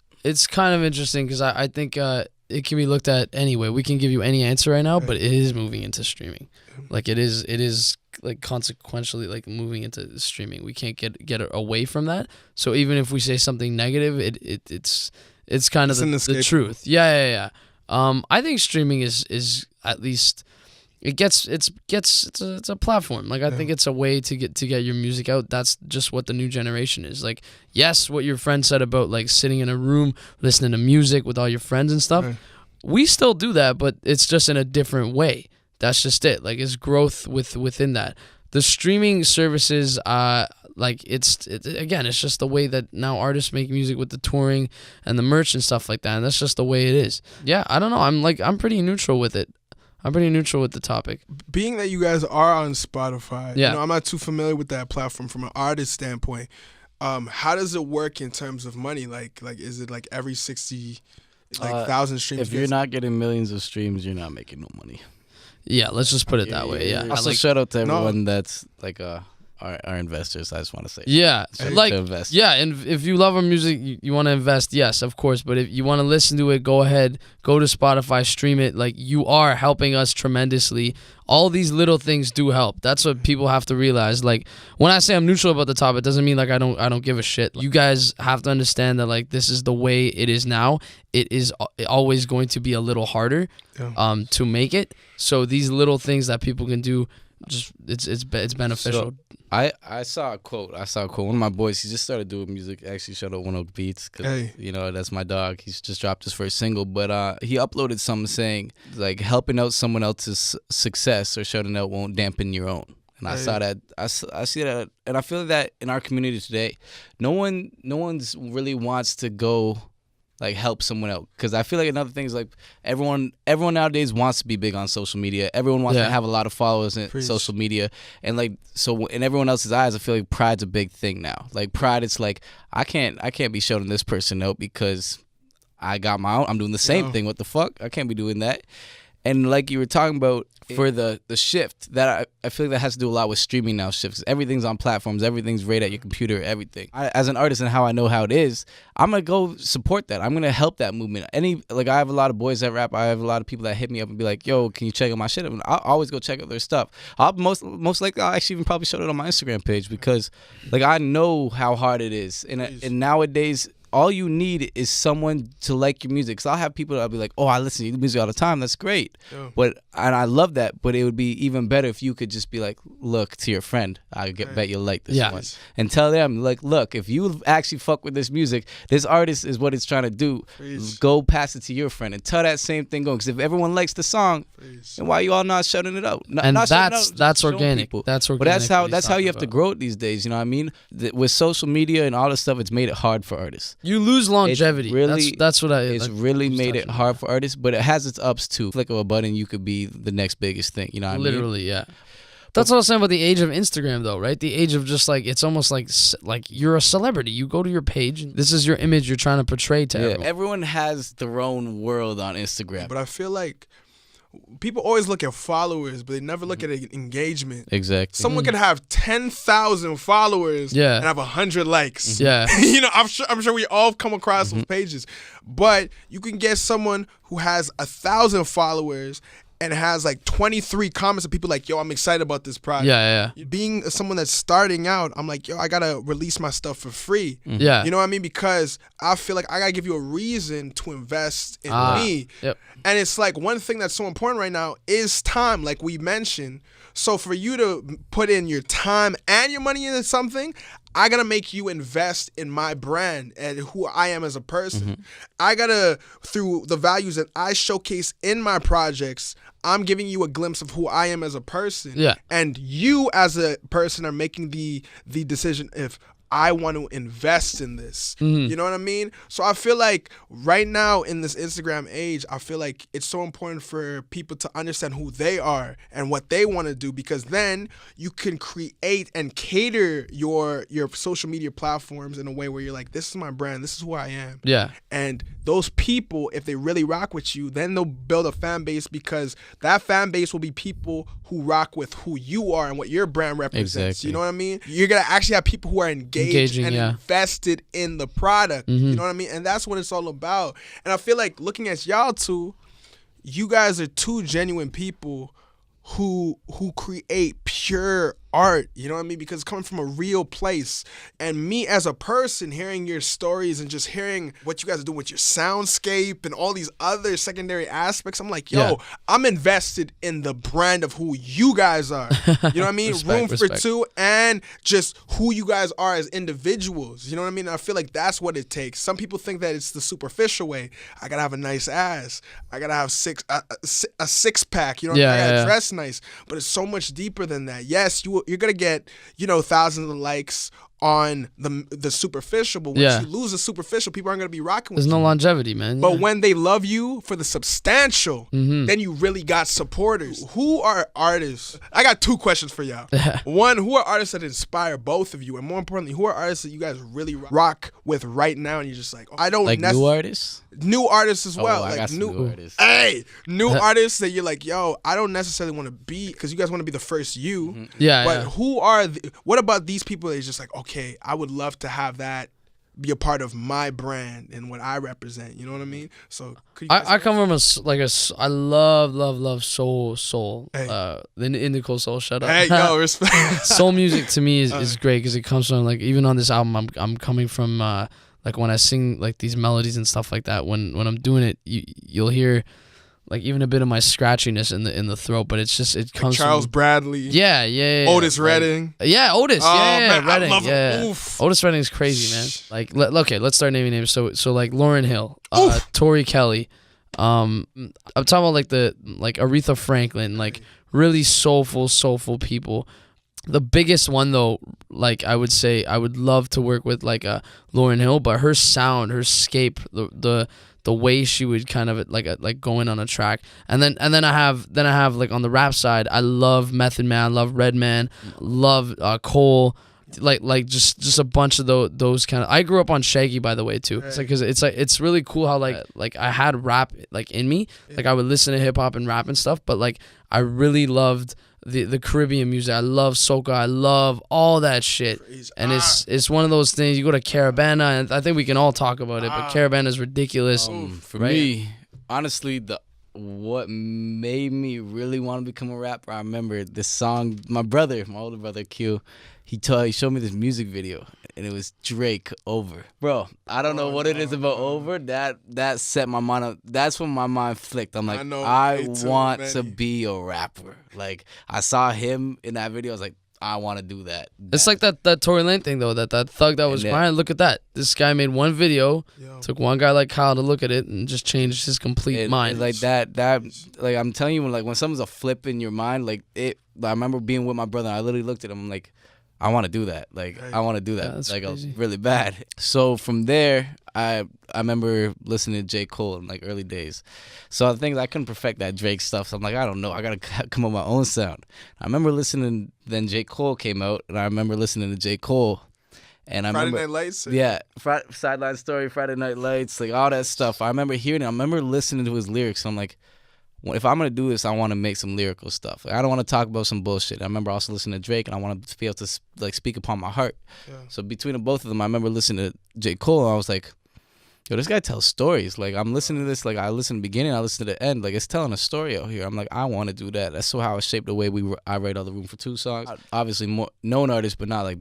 kind of interesting because I think it can be looked at anyway. We can give you any answer right now, but it is moving into streaming. Like, it is like consequentially like moving into streaming. We can't get away from that. So even if we say something negative, it's kind of the truth. I think streaming is at least it's a platform. Like, I think it's a way to get your music out. That's just what the new generation is. Like, yes, what your friend said about like sitting in a room listening to music with all your friends and stuff. We still do that, but it's just in a different way. That's just it. Like, it's growth within that. The streaming services, like it's just the way that now artists make music with the touring and the merch and stuff like that. And that's just the way it is. Yeah, I don't know. I'm pretty neutral with it. I'm pretty neutral with the topic. Being that you guys are on Spotify, you know, I'm not too familiar with that platform from an artist standpoint. How does it work in terms of money? Like is it like every 60,000 streams? If you're not getting millions of streams, you're not making no money. Yeah, let's just put it that way. Yeah. Also, shout out to everyone that's like our investors. I just want to say. Yeah, like invest. Yeah, and if you love our music, you want to invest, yes, of course. But if you want to listen to it, go ahead, go to Spotify, stream it. Like, you are helping us tremendously. All these little things do help. That's what people have to realize. Like, when I say I'm neutral about the topic, it doesn't mean like I don't give a shit. You guys have to understand that, like, this is the way it is now. It is always going to be a little harder to make it. So these little things that people can do, just it's beneficial. So I saw a quote. One of my boys, he just started doing music. Actually, shout out One Oak Beats, because you know, that's my dog. He's just dropped his first single, but he uploaded something saying like helping out someone else's success or shouting out won't dampen your own. And I saw that. I see that, and I feel that in our community today, no one's really wants to go like help someone else, because I feel like another thing is like everyone nowadays wants to be big on social media. Everyone wants to have a lot of followers in social media, and like so in everyone else's eyes, I feel like pride's a big thing now. Like pride, it's like I can't be shouting this person out because I got my own. I'm doing the same thing. What the fuck? I can't be doing that. And like you were talking about, for the shift that I feel like that has to do a lot with streaming now shifts. Everything's on platforms. Everything's right at your computer. Everything. As an artist and how I know how it is, I'm gonna go support that. I'm gonna help that movement. I have a lot of boys that rap. I have a lot of people that hit me up and be like, "Yo, can you check out my shit?" I'll always go check out their stuff. I'll most likely I'll actually even probably show it on my Instagram page because like I know how hard it is, and nowadays. All you need is someone to like your music. Cause I'll have people that'll be like, "Oh, I listen to your music all the time. That's great." Yeah. And I love that. But it would be even better if you could just be like, "Look to your friend. Bet you'll like this one." And tell them like, "Look, if you actually fuck with this music, this artist is what it's trying to do. Go pass it to your friend and tell that same thing going. Because if everyone likes the song, then why you all not shutting it out? That's organic. That's organic. But that's how you have to grow it these days. You know what I mean? With social media and all this stuff, it's made it hard for artists. You lose longevity. That's what It's really made it hard for artists, but it has its ups too. Flick of a button, you could be the next biggest thing. You know what I mean? Literally, yeah. That's what I was saying about the age of Instagram, though, right? The age of just like it's almost like you're a celebrity. You go to your page, and this is your image you're trying to portray to everyone. Everyone has their own world on Instagram, but I feel like people always look at followers, but they never look at engagement. Exactly. Someone could have 10,000 followers and have 100 likes. Yeah. You know, I'm sure we all come across those pages. But you can get someone who has 1,000 followers and has like 23 comments of people like, "Yo, I'm excited about this project." Yeah. Being someone that's starting out, I'm like, "Yo, I gotta release my stuff for free." Yeah. You know what I mean? Because I feel like I gotta give you a reason to invest in me. Yep. And it's like one thing that's so important right now is time, like we mentioned. So for you to put in your time and your money into something, I gotta make you invest in my brand and who I am as a person. I gotta, through the values that I showcase in my projects, I'm giving you a glimpse of who I am as a person. Yeah. And you as a person are making the decision if I want to invest in this. You know what I mean? So I feel like right now in this Instagram age, I feel like it's so important for people to understand who they are and what they want to do, because then you can create and cater your social media platforms in a way where you're like, this is my brand, this is who I am. Yeah. And those people, if they really rock with you, then they'll build a fan base, because that fan base will be people who rock with who you are and what your brand represents. Exactly. You know what I mean? You're going to actually have people who are engaging and invested in the product. You know what I mean? And that's what it's all about. And I feel like looking at y'all two, you guys are two genuine people who create pure art, you know what I mean? Because it's coming from a real place. And me as a person, hearing your stories and just hearing what you guys are doing with your soundscape and all these other secondary aspects, I'm like, yo, I'm invested in the brand of who you guys are. You know what I mean? Room for two, and just who you guys are as individuals. You know what I mean? And I feel like that's what it takes. Some people think that it's the superficial way. I gotta have a nice ass. I gotta have a six pack. You know what I mean? I gotta dress nice. But it's so much deeper than that. Yes, you're gonna get, thousands of likes on the superficial, but once you lose the superficial, people aren't gonna be rocking with you. There's no longevity, man. But when they love you for the substantial, then you really got supporters. Who are artists? I got two questions for y'all. One, who are artists that inspire both of you? And more importantly, who are artists that you guys really rock with right now and you're just like, I don't new artists? New artists as well. I got some new artists. Hey, new artists that you're like, yo, I don't necessarily want to be, because you guys want to be the first you. But who are, what about these people that is just like, okay, I would love to have that be a part of my brand and what I represent. You know what I mean? So I come from I love soul. Hey. The indigo soul. Shut up. Hey, yo, respect. Soul music to me is great, because it comes from, like, even on this album, I'm coming from like when I sing like these melodies and stuff like that. When I'm doing it, you'll hear like even a bit of my scratchiness in the throat, but it's just, it comes like Charles from, Bradley. Yeah. Otis Redding. Otis. Man, Redding. I love him. Oof. Otis Redding is crazy, man. Like, okay, let's start naming names. So like Lauryn Hill, Tori Kelly. I'm talking about like Aretha Franklin, like really soulful people. The biggest one though, like I would say, I would love to work with like Lauryn Hill, but her sound, her scape, the way she would kind of like go in on a track, and then I have like on the rap side, I love Method Man, I love Redman, love Cole, like just a bunch of those kind of. I grew up on Shaggy, by the way, too. It's like, cause it's really cool how like I had rap like in me. Like I would listen to hip hop and rap and stuff, but like I really loved the Caribbean music. I love soca. I love all that shit. And it's one of those things. You go to Caravana, and I think we can all talk about it. But Caravana is ridiculous. For me, honestly, what made me really want to become a rapper, I remember this song. My older brother Q, he showed me this music video, and it was Drake, Over. Bro, I don't know what it is about Over. That set my mind up. That's when my mind flicked. I'm like, I want to be a rapper. Like, I saw him in that video. I was like, I want to do that. It's like that Tory Lane thing, though, that thug that was crying. Look at that. This guy made one video, took one guy like Kyle to look at it, and just changed his complete mind. Like that, like when I'm telling you, when something's a flip in your mind, like I remember being with my brother, and I literally looked at him, like, I want to do that. Like, I want to do that. Yeah, that's like, crazy. I was really bad. So from there, I remember listening to J. Cole in like early days. So the things I couldn't perfect that Drake stuff. So I'm like, I don't know. I gotta come up with my own sound. I remember listening. Then J. Cole came out, and I remember listening to J. Cole. And I Friday remember, Night Lights. yeah, Sideline Story, Friday Night Lights, like all that stuff. I remember hearing it. I remember listening to his lyrics. And I'm like, well, if I'm gonna do this, I want to make some lyrical stuff. Like, I don't want to talk about some bullshit. I remember also listening to Drake, and I want to be able to like speak upon my heart. Yeah. So between the both of them, I remember listening to J. Cole, and I was like, yo, this guy tells stories. Like, I'm listening to this, like, I listen to the beginning, I listen to the end. Like, it's telling a story out here. I'm like, I want to do that. That's how it shaped the way I write All the Room for Two songs. Obviously, more known artists, but not, like,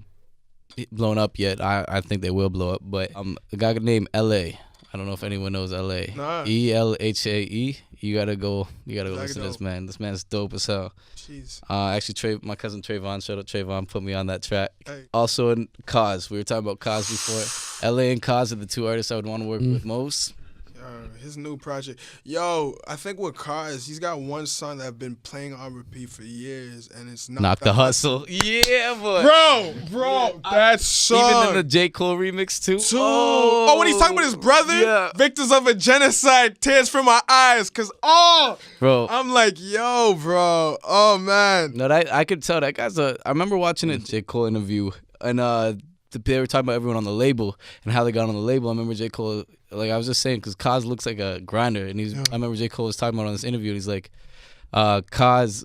blown up yet. I think they will blow up. But a guy named L.A. I don't know if anyone knows L.A. Nah. ELHAE. You gotta go listen to this man. This man's dope as hell. Jeez. Actually, my cousin Trayvon, shout out Trayvon, put me on that track. Hey. Also in Cause, we were talking about Cause before. LA and Cause are the two artists I would want to work with most. His new project. Yo, I think with Cars, he's got one song that I've been playing on repeat for years, and it's Knock the Hustle. Yeah, boy. Bro, that song. Even in the J. Cole remix too. Oh, when he's talking about his brother? Yeah. Victims of a genocide, tears from my eyes. Cause Bro. I'm like, yo, bro. Oh man. No, I could tell that guy's I remember watching a J. Cole interview, and they were talking about everyone on the label and how they got on the label. I remember J. Cole, like I was just saying, because Kaz looks like a grinder, and I remember J. Cole was talking about on this interview, and he's like, Kaz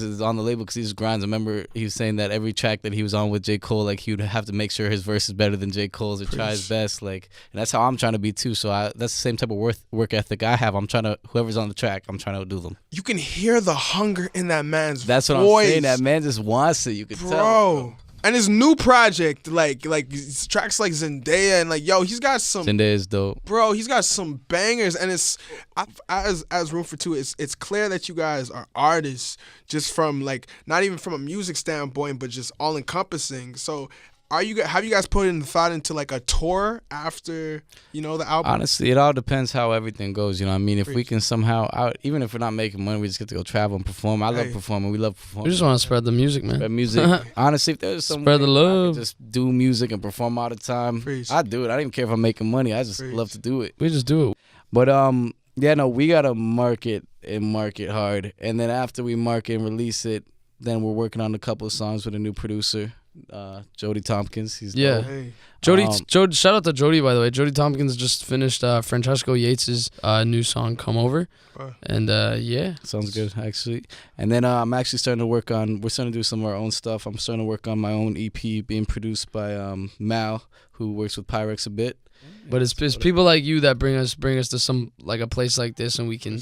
is on the label because he just grinds. I remember he was saying that every track that he was on with J. Cole, like he would have to make sure his verse is better than J. Cole's or try his best, like, and that's how I'm trying to be too. So that's the same type of work ethic I have. I'm trying to, whoever's on the track, I'm trying to do them. You can hear the hunger in that man's That's what voice. I'm saying. That man just wants it. You can tell. Bro. And his new project, like tracks like Zendaya, and like, yo, he's got some. Zendaya is dope. Bro, he's got some bangers, and it's as Room for Two. It's clear that you guys are artists, just from like not even from a music standpoint, but just all encompassing. So, have you guys put in thought into like a tour after the album? Honestly, it all depends how everything goes. You know what I mean? If we can somehow, even if we're not making money, we just get to go travel and perform. I love performing. We love performing. We just want to spread the music, man. Spread music. Honestly, if there's some Spread the way I love. could just do music and perform all the time, I'd do it. I don't even care if I'm making money. I just love to do it. We just do it. But yeah, no, we gotta market hard, and then after we market and release it, then we're working on a couple of songs with a new producer. Jody Tompkins, he's dope. Jody, shout out to Jody, by the way. Jody Tompkins just finished Francesco Yates's new song "Come Over," and yeah, sounds good actually. And then I'm actually starting to we're starting to do some of our own stuff. I'm starting to work on my own EP being produced by Mal, who works with Pyrex a bit. But it's people like you that bring us to some like a place like this, and we can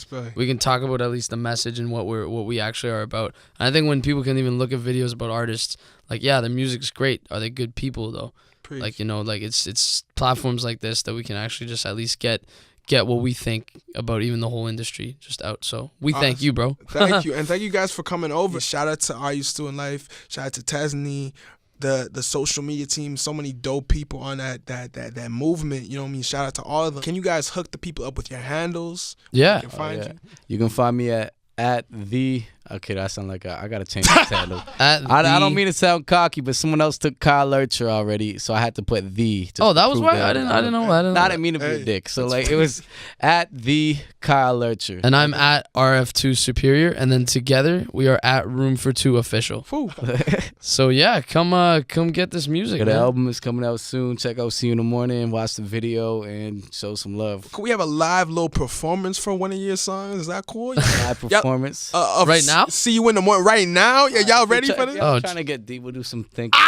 talk about at least the message and what we actually are about. And I think when people can even look at videos about artists, like, yeah, the music's great. Are they good people though? Like, like it's platforms like this that we can actually just at least get what we think about even the whole industry just out. So we thank you, bro. Thank you, and thank you guys for coming over. Shout out to Are You Still in Life? Shout out to Tesney. The social media team, so many dope people on that movement. You know what I mean? Shout out to all of them. Can you guys hook the people up with your handles? Yeah. You can find you. You can find me at the Okay, that sound like I gotta change the title. I I don't mean to sound cocky, but someone else took Kyle Lurcher already, so I had to put the. Oh, that was why I didn't know. I didn't mean to be a dick. So like it was at the Kyle Lurcher. And I'm at RF2 Superior, and then together we are at Room for Two Official. So yeah, come get this music. The album is coming out soon. Check out See You in the Morning, watch the video, and show some love. Can we have a live little performance for one of your songs? Is that cool? Live performance. Right now? See You in the Morning. Right now? Yeah, y'all ready for this? I'm trying to get deep. We'll do some thinking.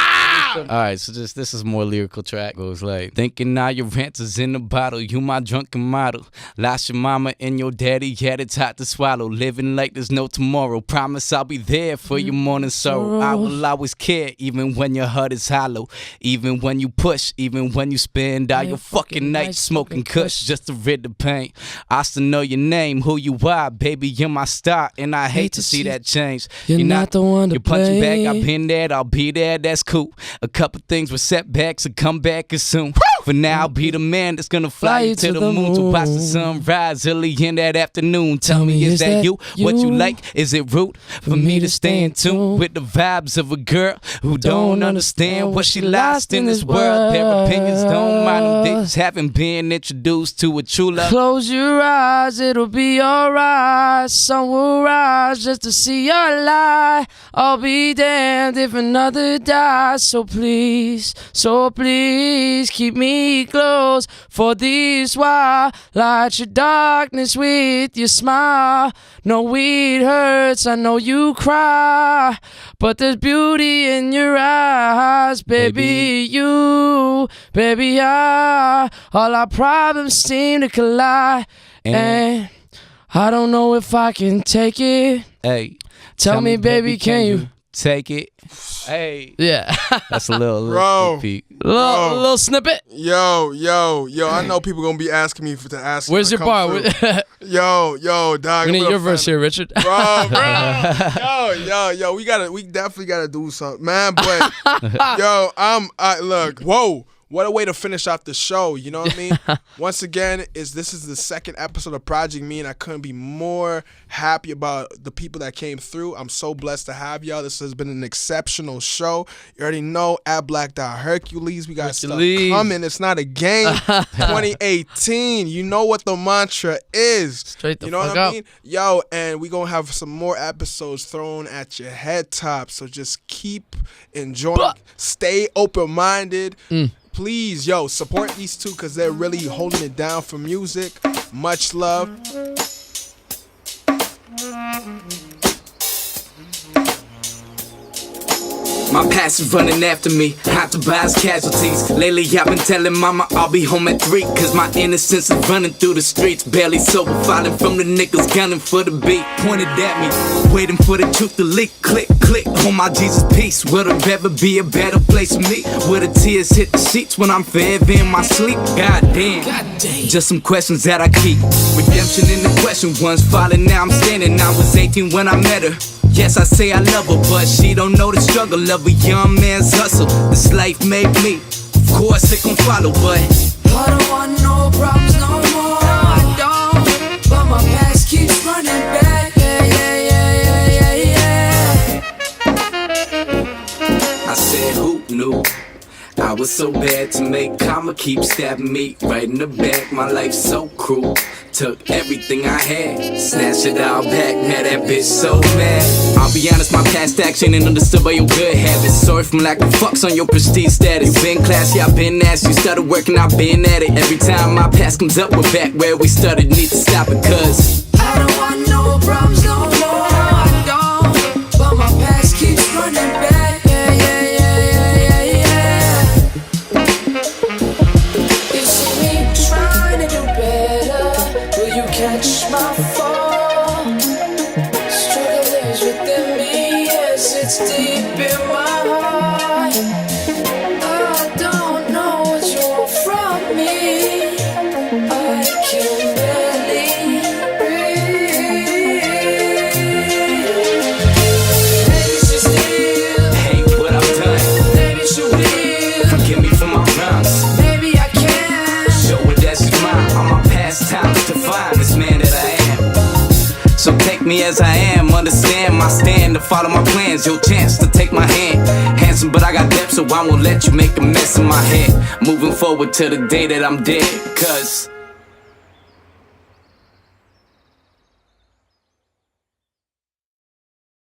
All right, so this is more lyrical track. Goes like, thinking all your answers in the bottle. You my drunken model. Lost your mama and your daddy. Yeah, it's hot to swallow. Living like there's no tomorrow. Promise I'll be there for your morning sorrow. I will always care, even when your heart is hollow. Even when you push, even when you spend all your fucking nights smoking kush just to rid the pain. I still know your name, who you are, baby. You're my star, and I hate to see that change. You're not the one to You're punching blame. back. I've been there. I'll be there. That's cool. A couple things with setbacks, a comeback is soon. For now, I'll be the man that's gonna fly you to the moon to watch the sun rise early in that afternoon. Tell me, is that you? What you like? Is it rude for me to stay in tune with the vibes of a girl who don't understand what she lost in this world? Their opinions don't mind them. They just haven't been introduced to a true love. Close your eyes, it'll be alright. Sun will rise just to see your light. I'll be damned if another dies. So please, keep me close for this while. Light your darkness with your smile. No, it hurts, I know you cry, but there's beauty in your eyes, baby. Baby, all our problems seem to collide, and I don't know if I can take it. Hey, tell me, baby, can you take it? Hey, yeah. that's a little Bro. peek. little snippet. Yo, I know people gonna be asking me to ask. Where's you your to bar? come through. Yo, dog. We need I'm your verse here, Richard. Bro. Yo, we definitely gotta do something, man. But look, whoa. What a way to finish off the show, you know what I mean? Once again, this is the second episode of Project Me, and I couldn't be more happy about the people that came through. I'm so blessed to have y'all. This has been an exceptional show. You already know, at Black Dot Hercules, we got stuff coming. It's not a game. 2018, you know what the mantra is. Straight the you know fuck what I up. mean? Yo, and we gonna have some more episodes thrown at your head top, so just keep enjoying. Stay open-minded. Please, support these two because they're really holding it down for music. Much love. My past is running after me, have to buy his casualties. Lately I've been telling mama I'll be home at 3, cause my innocence is running through the streets. Barely sober, falling from the niggas, gunning for the beat. Pointed at me, waiting for the truth to leak. Click, click, on my Jesus peace. Will there ever be a better place for me? Will the tears hit the sheets when I'm forever in my sleep? Goddamn, just some questions that I keep. Redemption in the question, once falling, now I'm standing. I was 18 when I met her. Yes, I say I love her, but she don't know the struggle of a young man's hustle. This life made me, of course it gon' follow, but I don't want no problems no more. I don't, but my past keeps running back. I said who knew? I was so bad to make karma keep stabbing me right in the back. My life's so cruel. Took everything I had, snatched it all back. Now that bitch so mad. I'll be honest, my past action ain't understood by your good habits. Sorry from lack of fucks on your prestige status. You been classy, I've been nasty. You started working, I've been at it. Every time my past comes up, we're back where we started. Need to stop it, cause I don't want no problems no more. I don't, but my past keeps running back. You see me trying to do better. Will you catch my fall? Struggle is within me, yes, it's deep in my heart. I don't know what you want from me. I can barely breathe. Maybe she's still, hey, what I've done, maybe she will. forgive me for my wrongs. Maybe I can. Show her that she's mine. All my past times to find this man that I am. So take Accept me as I am, understand my stand to follow my plans. Your chance to take my hand. Handsome, but I got depth, so I won't let you make a mess in my head. Moving forward to the day that I'm dead, cause